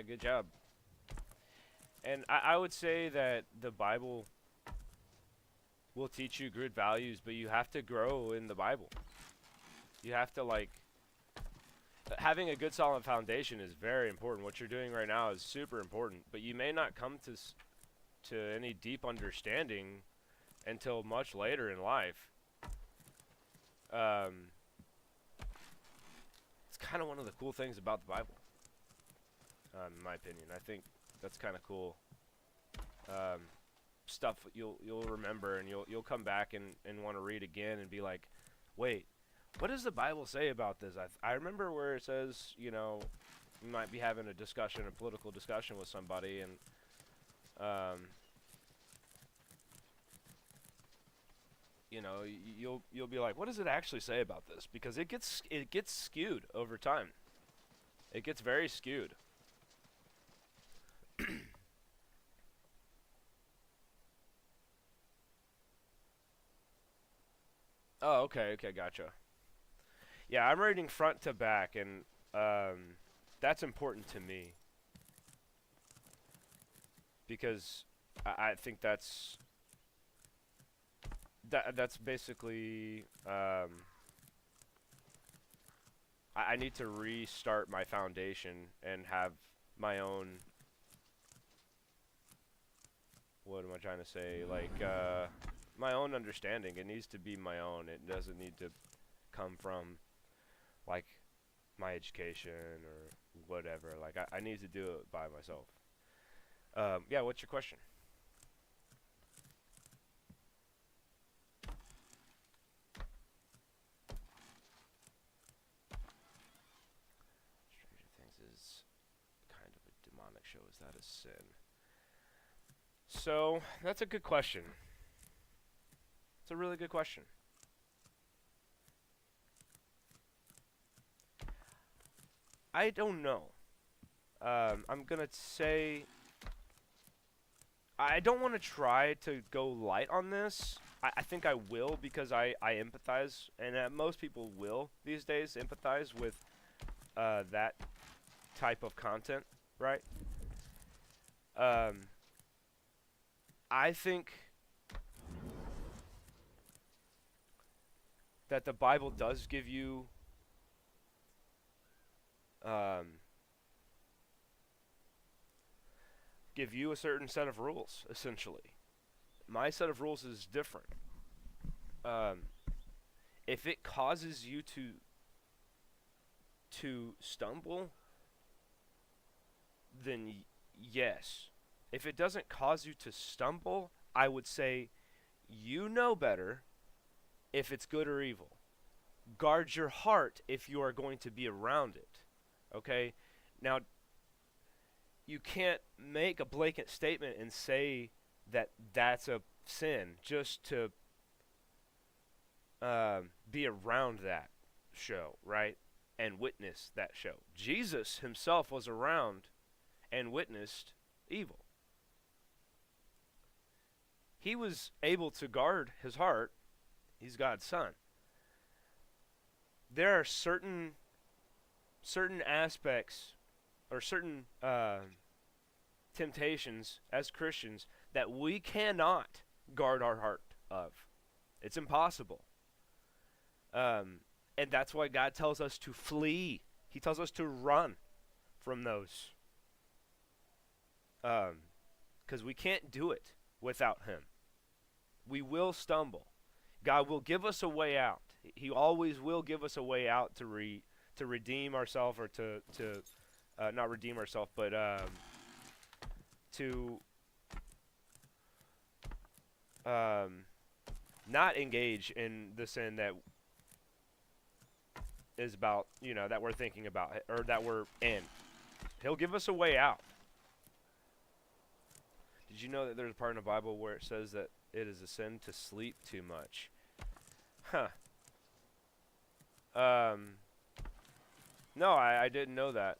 Yeah, good job. And I would say that the Bible will teach you good values, but you have to grow in the Bible. You have to, like, having a good solid foundation is very important. What you're doing right now is super important, but you may not come to any deep understanding until much later in life. It's kind of one of the cool things about the Bible, in my opinion. I think that's kind of cool. Stuff you'll remember, and you'll come back and want to read again and be like, wait, what does the Bible say about this? I remember where it says, you know, you might be having a discussion, a political discussion with somebody, and you know, you'll be like, what does it actually say about this? Because it gets skewed over time. It gets very skewed. Oh, okay, gotcha. Yeah, I'm reading front to back, and that's important to me because I think that's basically I need to restart my foundation and have my own. What am I trying to say? Like my own understanding. It needs to be my own. It doesn't need to come from like my education or whatever. Like I need to do it by myself. Yeah, what's your question? Stranger Things is kind of a demonic show. Is that a sin? So, that's a good question. It's a really good question. I don't know. I'm gonna say I don't want to try to go light on this. I think I will because I empathize, and most people will these days empathize with that type of content, right? I think that the Bible does give you a certain set of rules, essentially. My set of rules is different. If it causes you to stumble, then yes. If it doesn't cause you to stumble, I would say you know better if it's good or evil. Guard your heart if you are going to be around it. Okay? Now, you can't make a blanket statement and say that that's a sin just to be around that show, right? And witness that show. Jesus himself was around and witnessed evil. He was able to guard his heart. He's God's son. There are certain aspects or certain temptations as Christians that we cannot guard our heart of. It's impossible. And that's why God tells us to flee. He tells us to run from those. Because we can't do it without him. We will stumble. God will give us a way out. He always will give us a way out to redeem ourselves, or to not redeem ourselves, but to not engage in the sin that is about, you know, that we're thinking about or that we're in. He'll give us a way out. Did you know that there's a part in the Bible where it says that it is a sin to sleep too much? Huh. No, I didn't know that.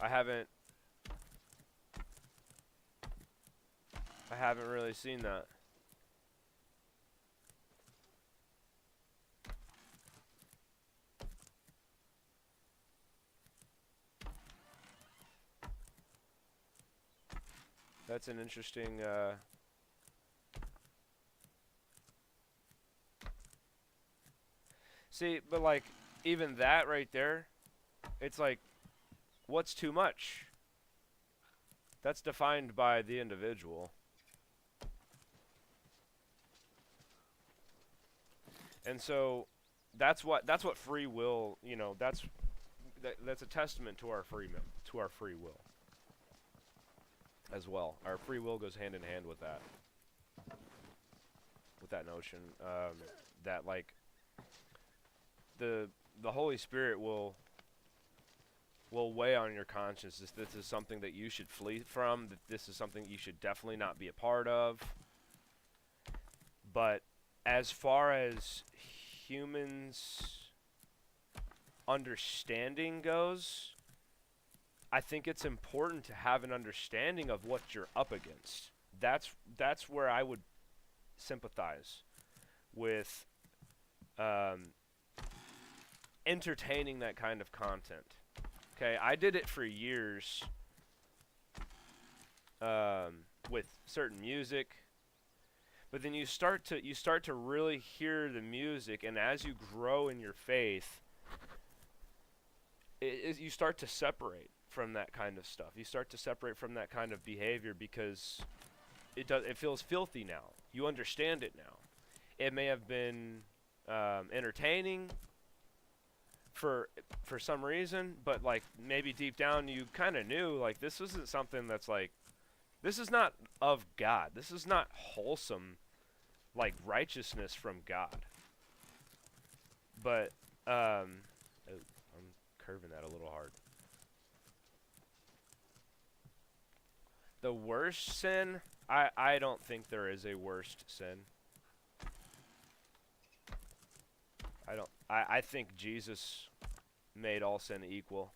I haven't really seen that. That's an interesting, see, but like, even that right there, it's like, what's too much? That's defined by the individual. And so, that's what free will, you know, that's a testament to our free will as well. Our free will goes hand in hand with that notion, that like the Holy Spirit will weigh on your conscience. This is something that you should flee from. That this is something you should definitely not be a part of. But as far as humans' understanding goes, I think it's important to have an understanding of what you're up against. That's where I would sympathize with entertaining that kind of content. Okay, I did it for years with certain music, but then you start to really hear the music, and as you grow in your faith, you start to separate from that kind of stuff. You start to separate from that kind of behavior because it feels filthy now. You understand it now. It may have been entertaining for some reason, but like maybe deep down you kind of knew like this isn't something that's like, this is not of God. This is not wholesome, like righteousness from God. But I'm curving that a little hard. The worst sin, I don't think there is a worst sin. I think Jesus made all sin equal.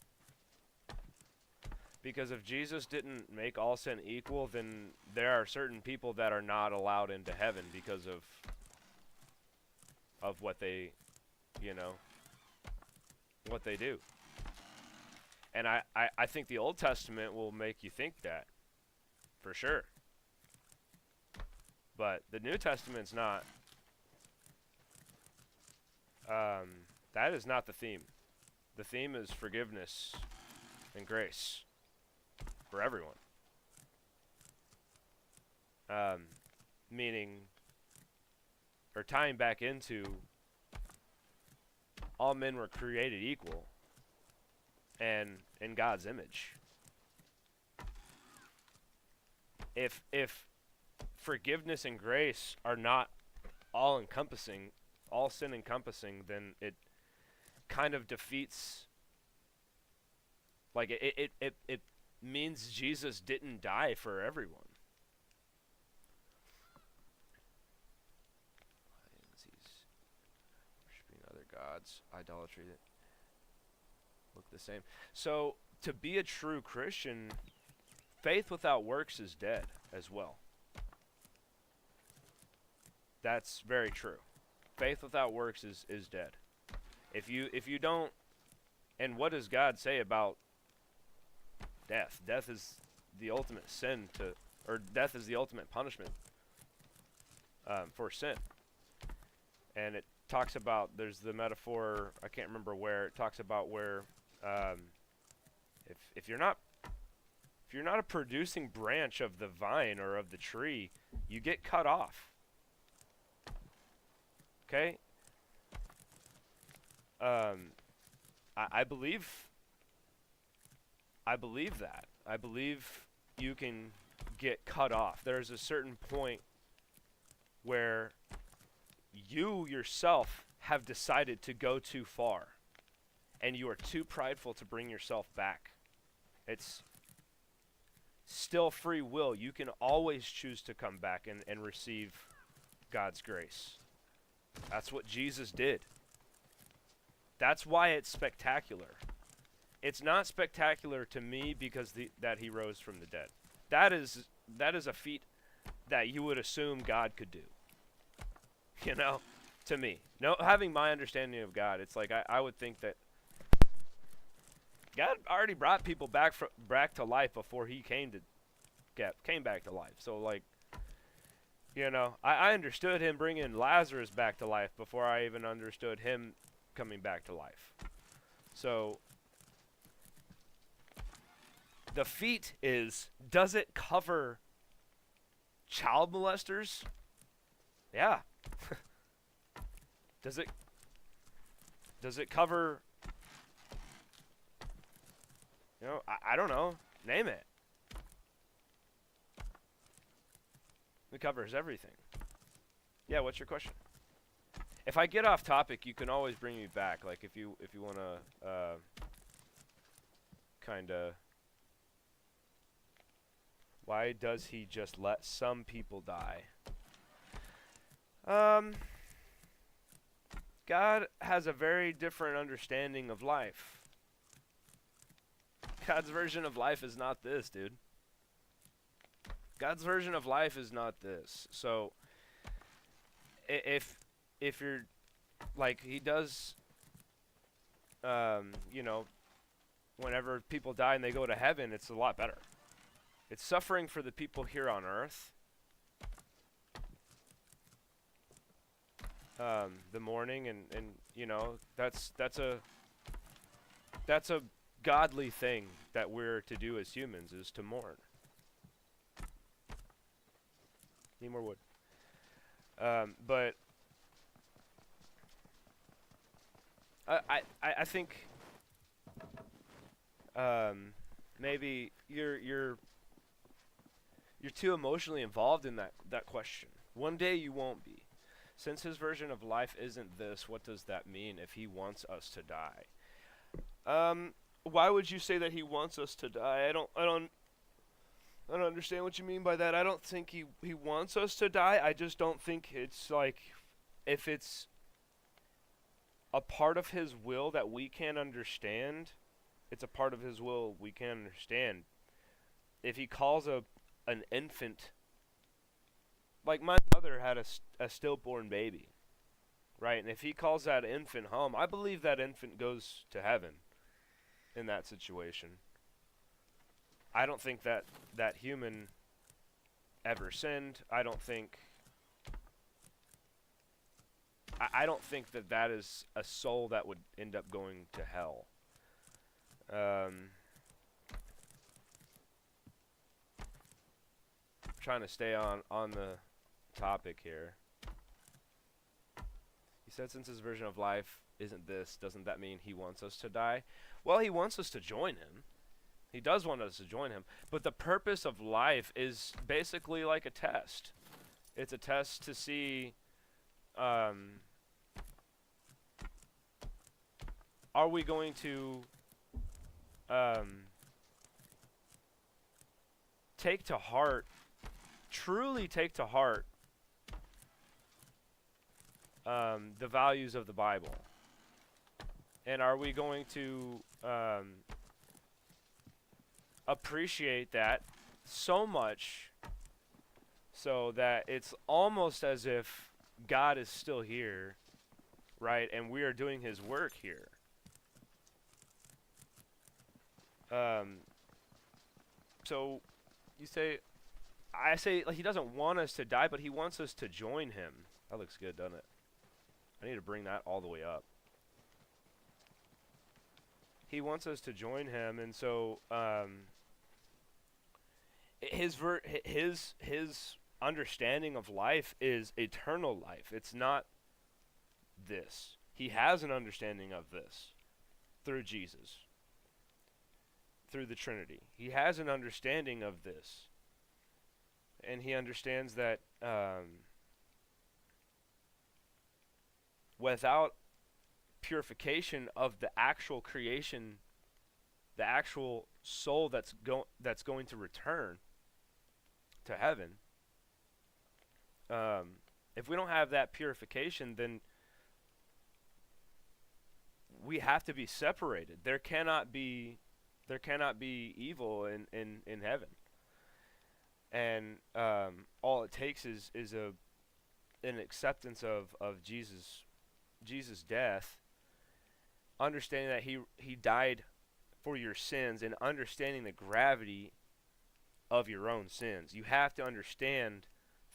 Because if Jesus didn't make all sin equal, then there are certain people that are not allowed into heaven because of what they, you know, what they do. And I think the Old Testament will make you think that, for sure. But the New Testament's not. That is not the theme. The theme is forgiveness and grace for everyone. Meaning, or tying back into, all men were created equal and in God's image. If forgiveness and grace are not all encompassing, all sin encompassing, then it kind of defeats, like it means Jesus didn't die for everyone. Worshiping other gods, idolatry that look the same. So to be a true Christian, faith without works is dead as well. That's very true. Faith without works is dead. If you don't, and what does God say about death? Death is the ultimate sin or death is the ultimate punishment for sin. And it talks about, there's the metaphor, I can't remember where, it talks about where if you're not a producing branch of the vine or of the tree, you get cut off. Okay? I believe that. I believe you can get cut off. There's a certain point where you yourself have decided to go too far, and you are too prideful to bring yourself back. It's still free will. You can always choose to come back and receive God's grace. That's what Jesus did. That's why it's spectacular. It's not spectacular to me because that he rose from the dead. That is a feat that you would assume God could do. You know, to me. No, having my understanding of God, it's like I would think that God already brought people back to life before he came came back to life. So like, you know, I understood him bringing Lazarus back to life before I even understood him coming back to life. So the feat is, does it cover child molesters? Yeah. Does it cover, you know, I don't know, name it. It covers everything. Yeah, what's your question? If I get off topic, you can always bring me back. Like if you want to kind of, why does he just let some people die? God has a very different understanding of life. God's version of life is not this, dude. God's version of life is not this. So if you're like, he does, you know, whenever people die and they go to heaven, it's a lot better. It's suffering for the people here on earth. The mourning and you know, that's a godly thing that we're to do as humans, is to mourn. Need more wood. But I think maybe you're too emotionally involved in that question. One day you won't be. Since his version of life isn't this, what does that mean if he wants us to die? Why would you say that he wants us to die? I don't understand what you mean by that. I don't think he wants us to die. I just don't think it's like, if it's a part of his will that we can't understand, it's a part of his will we can't understand. If he calls an infant, like my mother had a stillborn baby, right? And if he calls that infant home, I believe that infant goes to heaven in that situation. I don't think that human ever sinned. I don't think that is a soul that would end up going to hell. Trying to stay on the topic here. He said since his version of life isn't this, doesn't that mean he wants us to die? Well, he wants us to join him. He does want us to join him. But the purpose of life is basically like a test. It's a test to see, are we going to take to heart, truly take to heart, the values of the Bible? And are we going to appreciate that so much so that it's almost as if God is still here, right? And we are doing his work here. So you say, I say, like, he doesn't want us to die, but he wants us to join him. That looks good, doesn't it? I need to bring that all the way up. He wants us to join him, and so his understanding of life is eternal life. It's not this. He has an understanding of this through Jesus, through the Trinity. He has an understanding of this, and he understands that without purification of the actual creation, the actual soul that's going to return to heaven, if we don't have that purification, then we have to be separated. There cannot be evil in heaven. And all it takes is an acceptance of Jesus' death, understanding that he died for your sins, and understanding the gravity of your own sins. You have to understand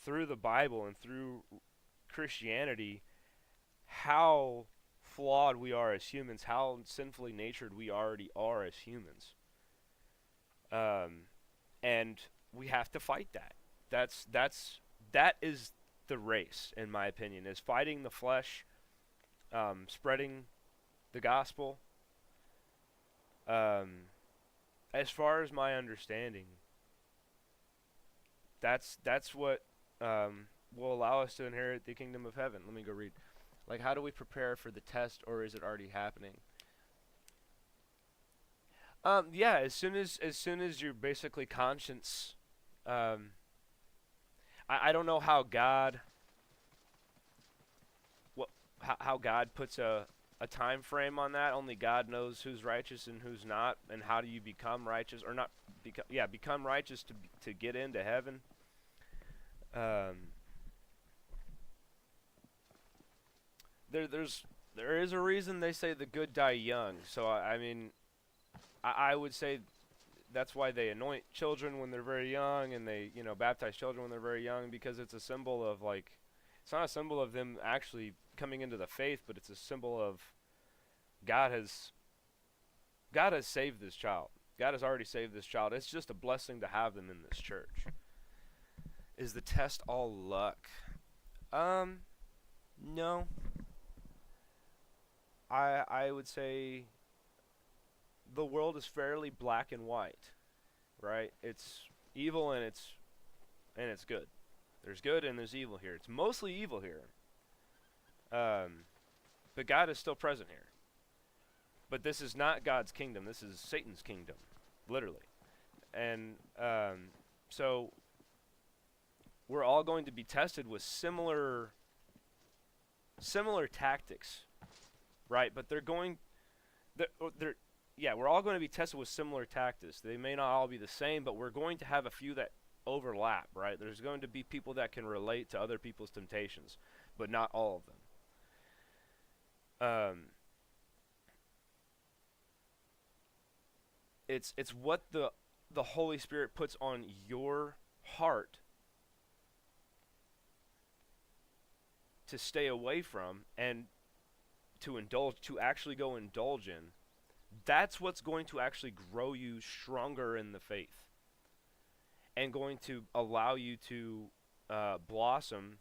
through the Bible and through Christianity how flawed we are as humans, how sinfully natured we already are as humans. And we have to fight that. That is the race, in my opinion, is fighting the flesh, spreading the gospel. As far as my understanding, that's what will allow us to inherit the kingdom of heaven. Let me go read. Like, how do we prepare for the test, or is it already happening? Yeah, as soon as your basically conscience, I don't know how God, how God puts a time frame on that. Only God knows who's righteous and who's not, and how do you become righteous or not? Become righteous to get into heaven. There is a reason they say the good die young. So I mean, I would say that's why they anoint children when they're very young, and they baptize children when they're very young, because it's a symbol of, like, it's not a symbol of them actually coming into the faith, but it's a symbol of God has saved this child. God has already saved this child. It's just a blessing to have them in this church. Is the test all luck? No. I would say the world is fairly black and white, right? It's evil and it's good. There's good and there's evil here. It's mostly evil here. But God is still present here. But this is not God's kingdom. This is Satan's kingdom, literally. And so we're all going to be tested with similar tactics, right? But we're all going to be tested with similar tactics. They may not all be the same, but we're going to have a few that overlap, right? There's going to be people that can relate to other people's temptations, but not all of them. It's what the Holy Spirit puts on your heart to stay away from and to actually go indulge in. That's what's going to actually grow you stronger in the faith and going to allow you to blossom.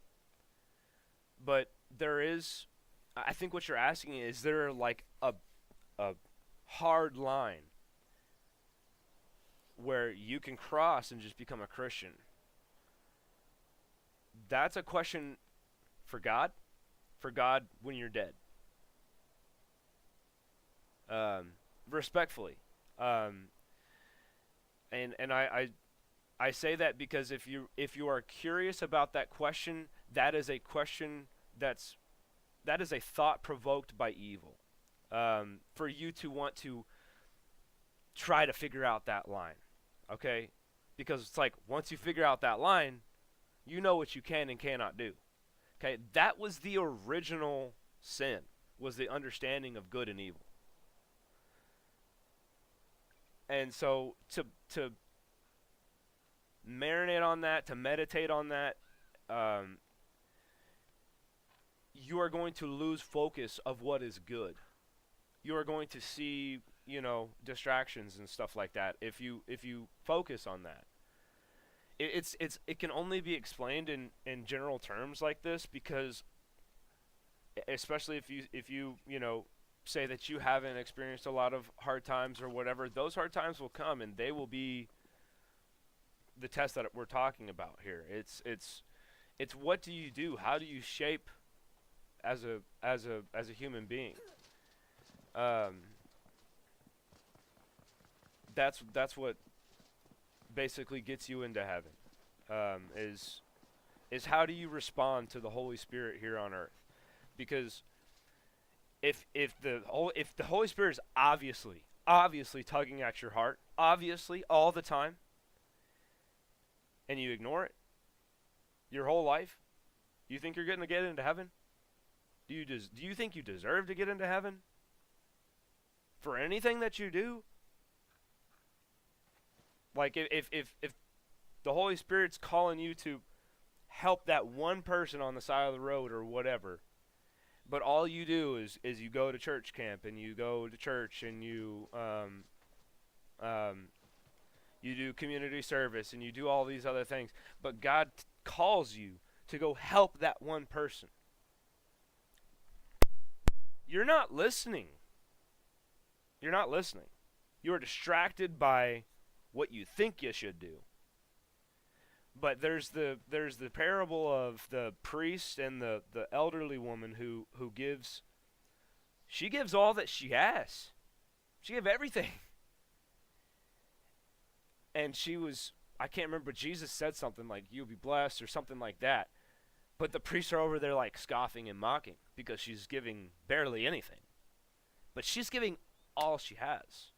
But I think what you're asking is there like a hard line where you can cross and just become a Christian? That's a question for God when you're dead. Respectfully. And I say that because if you are curious about that question, that is a question that is a thought provoked by evil. For you to want to try to figure out that line. Okay? Because it's like, once you figure out that line, you know what you can and cannot do. Okay? That was the original sin, was the understanding of good and evil. And so to marinate on that, to meditate on that, you are going to lose focus of what is good. You are going to see, distractions and stuff like that if you focus on that. It can only be explained in general terms like this, because especially if you say that you haven't experienced a lot of hard times or whatever, those hard times will come and they will be the test that we're talking about here. It's what do you do? How do you shape as a human being? That's what basically gets you into heaven. Is how do you respond to the Holy Spirit here on earth? Because if the Holy Spirit is obviously tugging at your heart, obviously all the time, and you ignore it your whole life, do you think you're going to get into heaven? Do you think you deserve to get into heaven for anything that you do? Like if The Holy Spirit's calling you to help that one person on the side of the road or whatever. But all you do is you go to church camp and you go to church and you do community service and you do all these other things. But God calls you to go help that one person. You're not listening. You're not listening. You are distracted by what you think you should do. But there's the parable of the priest and the elderly woman who gives. She gives all that she has. She gave everything. And she was, I can't remember, but Jesus said something like, "You'll be blessed," or something like that. But the priests are over there like scoffing and mocking because she's giving barely anything. But she's giving all she has.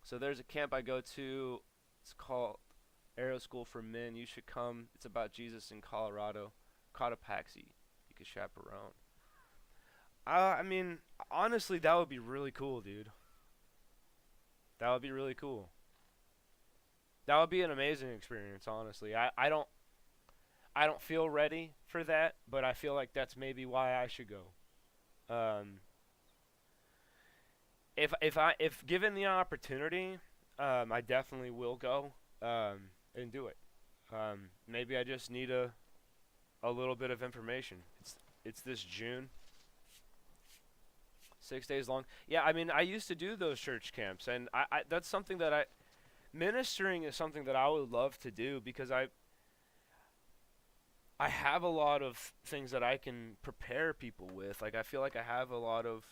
So there's a camp I go to. It's called Arrow School for Men. You should come. It's about Jesus in Colorado. Cotopaxi. You could chaperone. I mean, honestly, that would be really cool, dude. That would be really cool. That would be an amazing experience, honestly. I don't feel ready for that, but I feel like that's maybe why I should go. If given the opportunity, I definitely will go and do it. Maybe I just need a little bit of information. It's this June. 6 days long. Yeah, I mean, I used to do those church camps, and I that's something that ministering is something that I would love to do because I have a lot of things that I can prepare people with. Like, I feel like I have a lot of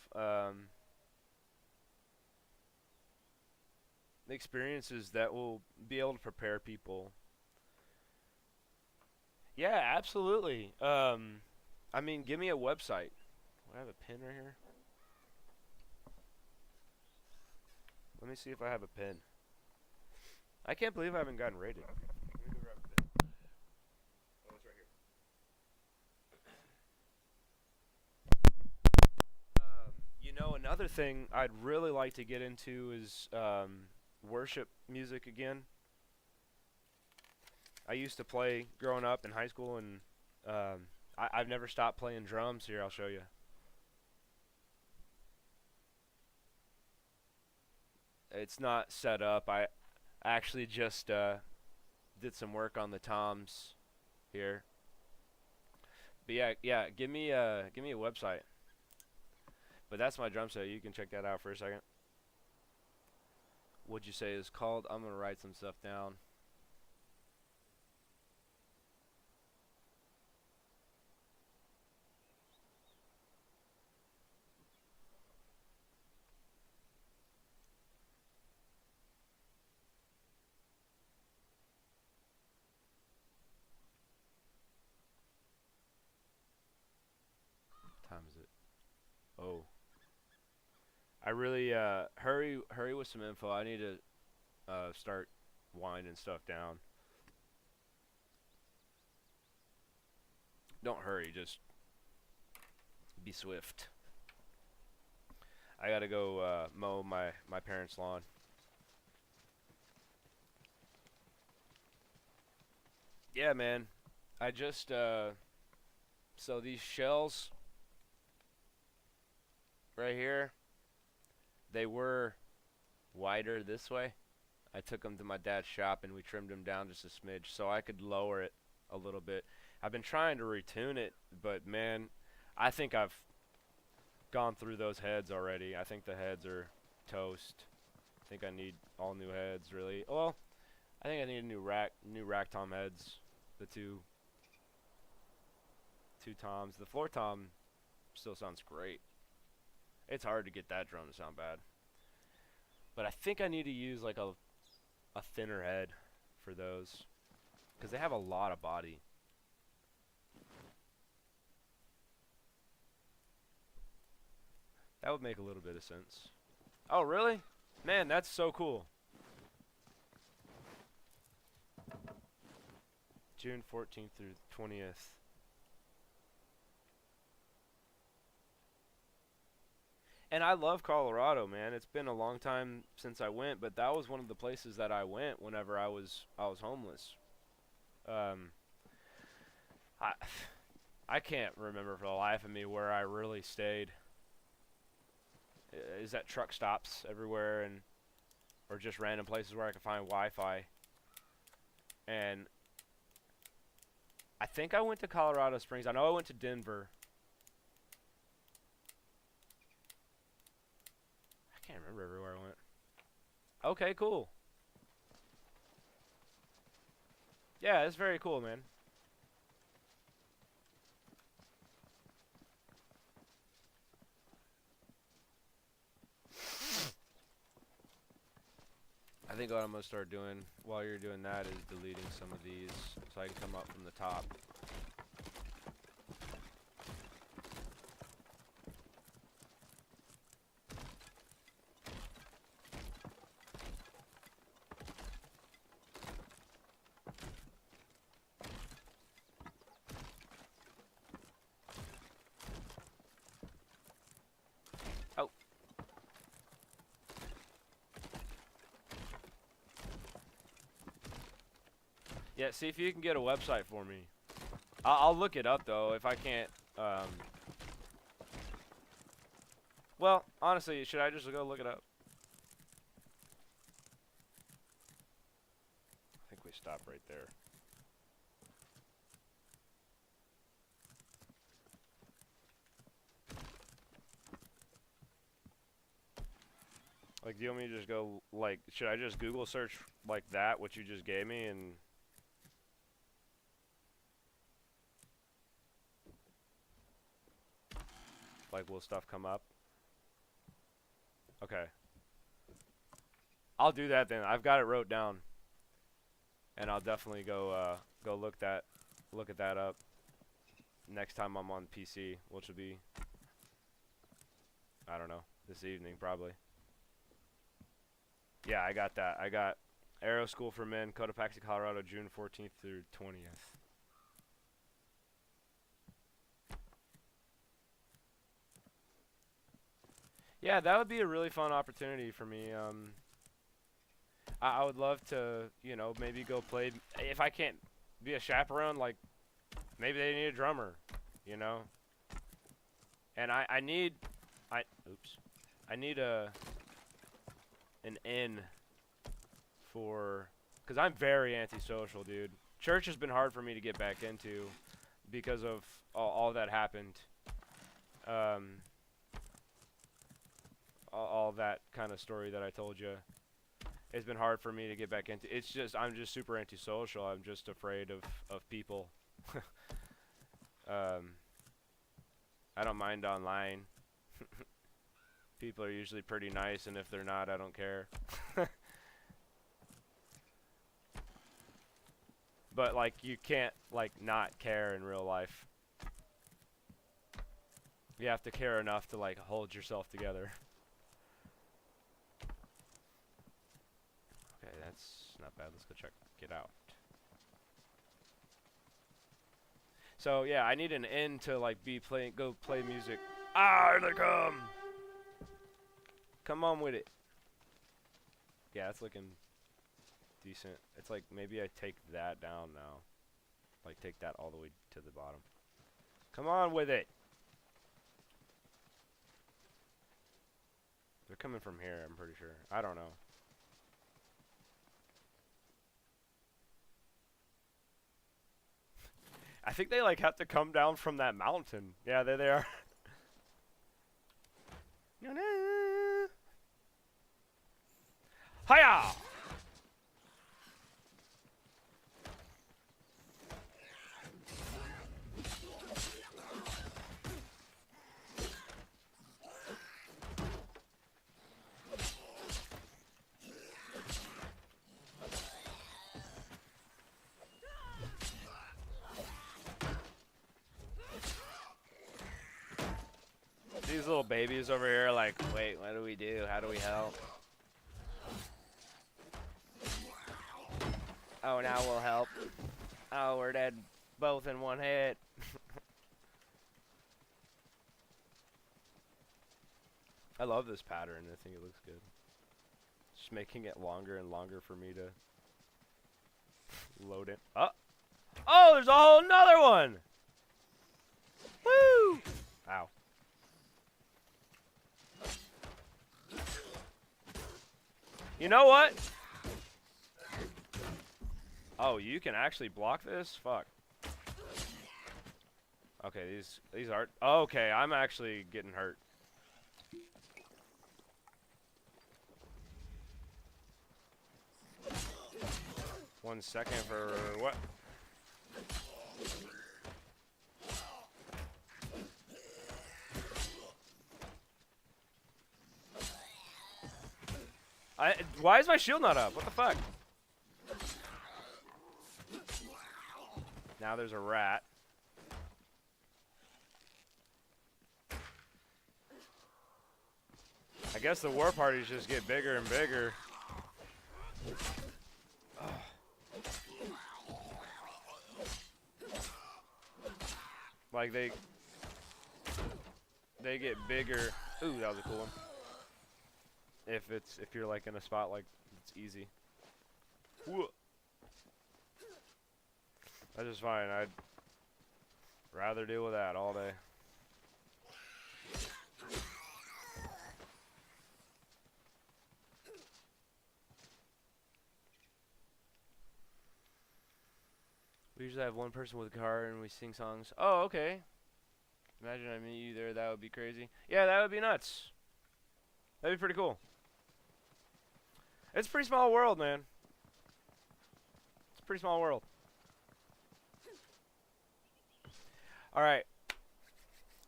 experiences that will be able to prepare people. Yeah, absolutely. I mean, give me a website. Do I have a pen right here? Let me see if I have a pen. I can't believe I haven't gotten rated. Let me go grab a pen. Oh, it's right here. You know, another thing I'd really like to get into is worship music again. I used to play growing up in high school, and I've never stopped playing drums. Here, I'll show you. It's not set up. I actually just did some work on the toms here. But yeah, give me a website. But that's my drum set. You can check that out for a second. What'd you say it's called? I'm gonna write some stuff down. What time is it? Oh. I really hurry with some info. I need to start winding stuff down. Don't hurry, just be swift. I gotta go mow my parents' lawn. Yeah, man. I just so these shells right here, they were wider this way. I took them to my dad's shop and we trimmed them down just a smidge so I could lower it a little bit. I've been trying to retune it, but man, I think I've gone through those heads already. I think the heads are toast. I think I need all new heads, really. Well, I think I need a new rack tom heads. The two toms. The floor tom still sounds great. It's hard to get that drum to sound bad. But I think I need to use like a thinner head for those, because they have a lot of body. That would make a little bit of sense. Oh, really? Man, that's so cool. June 14th through 20th. And I love Colorado, man. It's been a long time since I went, but that was one of the places that I went whenever I was homeless. Um, I I can't remember for the life of me where I really stayed. Is that truck stops everywhere, and or just random places where I can find Wi-Fi? And I think I went to Colorado Springs. I know I went to Denver. I can't remember everywhere I went. Okay, cool. Yeah, it's very cool, man. I think what I'm going to start doing while you're doing that is deleting some of these so I can come up from the top. Oh. Yeah, see if you can get a website for me. I'll look it up, though, if I can't. Well, honestly, should I just go look it up? I think we stop right there. Like, do you want me to just go, like, should I just Google search, like, that, what you just gave me, and... like, will stuff come up? Okay. I'll do that then. I've got it wrote down. And I'll definitely go look at that up next time I'm on PC, which will be, I don't know, this evening probably. Yeah, I got that. I got Aero School for Men, Cotopaxi, Colorado, June 14th through 20th. Yeah, that would be a really fun opportunity for me. I would love to, you know, maybe go play. If I can't be a chaperone, like, maybe they need a drummer, you know? And I need an in for, because I'm very antisocial, dude. Church has been hard for me to get back into because of all that happened. All that kind of story that I told you. It's been hard for me to get back into. It's just, I'm just super antisocial. I'm just afraid of people. I don't mind online. People are usually pretty nice, and if they're not, I don't care. But, like, you can't, like, not care in real life. You have to care enough to, like, hold yourself together. Okay, that's not bad. Let's go check it out. So, yeah, I need an end to, like, go play music. Ah, here they come! Come on with it. Yeah, it's looking decent. It's like, maybe I take that down now. Like, take that all the way to the bottom. Come on with it! They're coming from here, I'm pretty sure. I don't know. I think they, like, have to come down from that mountain. Yeah, there they are. Hiya! These little babies over here are like, wait, what do we do? How do we help? Oh, now we'll help. Oh, we're dead both in one hit. I love this pattern. I think it looks good. Just making it longer and longer for me to load it. Oh, there's a whole nother one! Woo! Ow. You know what? Oh, you can actually block this? Fuck. Okay, these aren't... Oh, okay, I'm actually getting hurt. One second for what? Why is my shield not up? What the fuck? Now there's a rat. I guess the war parties just get bigger and bigger. Like they get bigger. Ooh, that was a cool one. If you're like in a spot like it's easy. Whoa. That's just fine. I'd rather deal with that all day. We usually have one person with a car and we sing songs. Oh, okay. Imagine I meet you there. That would be crazy. Yeah, that would be nuts. That'd be pretty cool. It's a pretty small world, man. It's a pretty small world. Alright.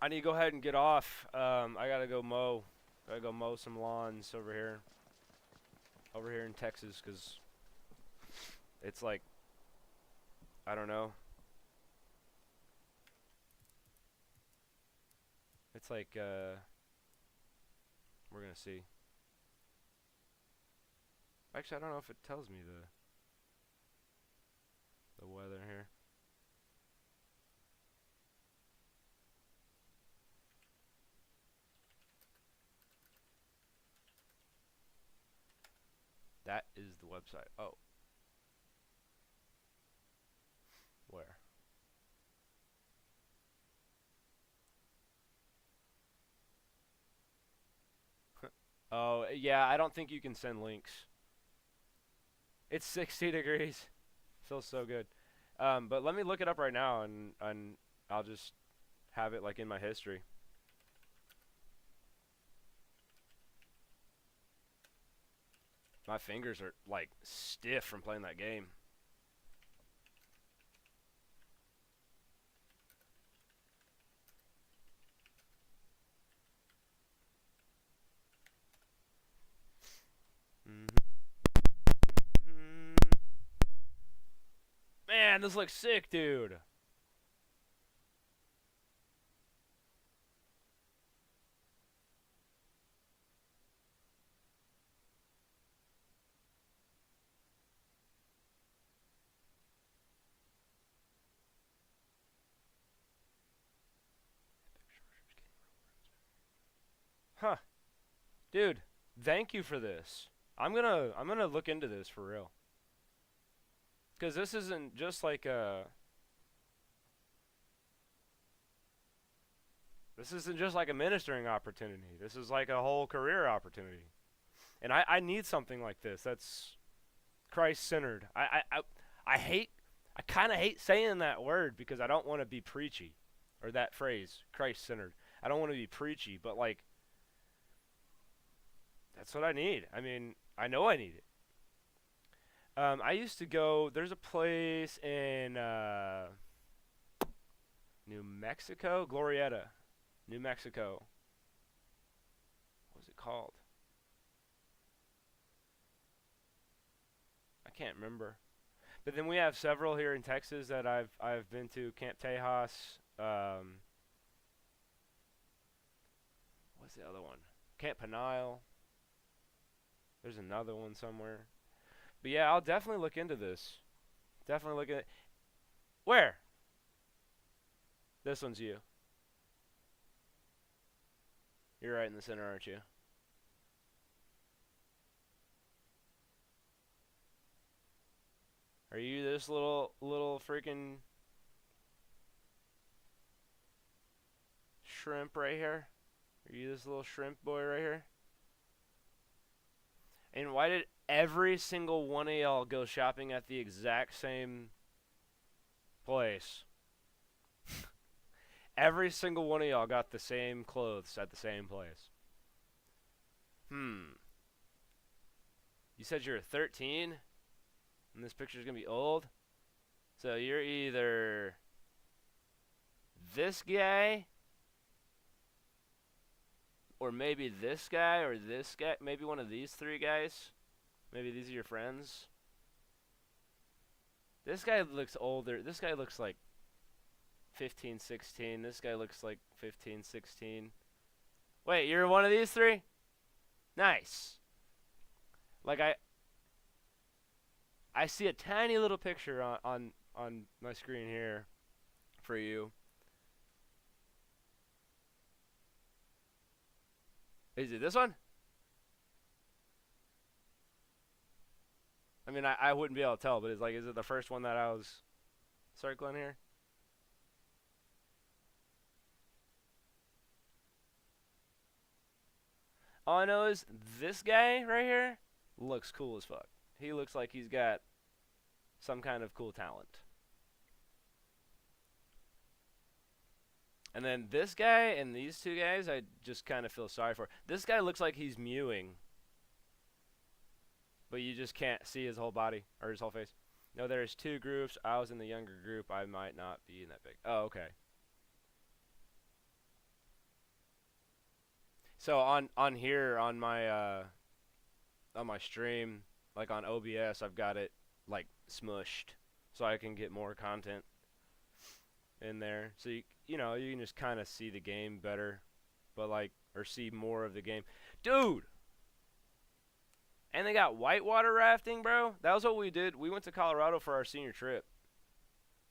I need to go ahead and get off. I gotta go mow. Gotta go mow some lawns over here. Over here in Texas, because it's like, I don't know. It's like, we're gonna see. Actually, I don't know if it tells me the weather here. That is the website. Oh. Where? Oh, yeah, I don't think you can send links. It's 60 degrees. Feels so good. But let me look it up right now, and I'll just have it like in my history. My fingers are like stiff from playing that game. Man, this looks sick, dude. Huh. Dude, thank you for this. I'm gonna look into this for real. Cause this isn't just like a ministering opportunity. This is like a whole career opportunity. And I need something like this that's Christ-centered. I kinda hate saying that word because I don't want to be preachy. Or that phrase, Christ-centered. I don't want to be preachy, but like that's what I need. I mean, I know I need it. I used to go, there's a place in New Mexico, Glorieta, New Mexico. What was it called? I can't remember. But then we have several here in Texas that I've been to. Camp Tejas. What's the other one? Camp Penile. There's another one somewhere. But yeah, I'll definitely look into this. Definitely look at it. Where? This one's you. You're right in the center, aren't you? Are you this little freaking shrimp right here? Are you this little shrimp boy right here? And why did every single one of y'all go shopping at the exact same place? Every single one of y'all got the same clothes at the same place. You said you're 13? And this picture's gonna be old? So you're either this guy, or maybe this guy, or this guy. Maybe one of these three guys. Maybe these are your friends. This guy looks older. This guy looks like 15, 16. This guy looks like 15, 16. Wait, you're one of these three? Nice. Like I see a tiny little picture on my screen here for you. Is it this one? I mean, I wouldn't be able to tell, but is it the first one that I was circling here? All I know is this guy right here looks cool as fuck. He looks like he's got some kind of cool talent. And then this guy and these two guys, I just kind of feel sorry for. This guy looks like he's mewing, but you just can't see his whole body or his whole face. No, there's two groups. I was in the younger group. I might not be in that big. Oh, okay. So on here on my stream, like on OBS, I've got it like smushed so I can get more content in there. So you know, you can just kind of see the game better, but or see more of the game. Dude! And they got whitewater rafting, bro. That was what we did. We went to Colorado for our senior trip.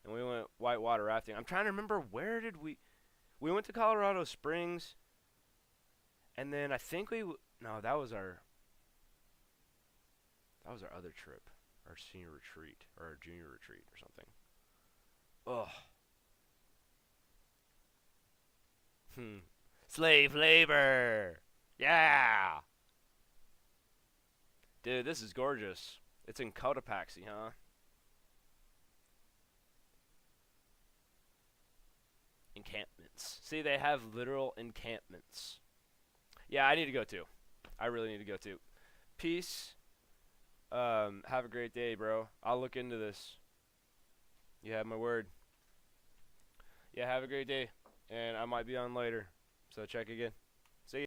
And we went whitewater rafting. I'm trying to remember, where did we went to Colorado Springs. And then I think no, that was our other trip. Our senior retreat. Or our junior retreat or something. Ugh. Slave labor! Yeah! Dude, this is gorgeous. It's in Cotopaxi, huh? Encampments. See, they have literal encampments. Yeah, I need to go too. I really need to go too. Peace. Have a great day, bro. I'll look into this. You have my word. Yeah, have a great day. And I might be on later. So check again.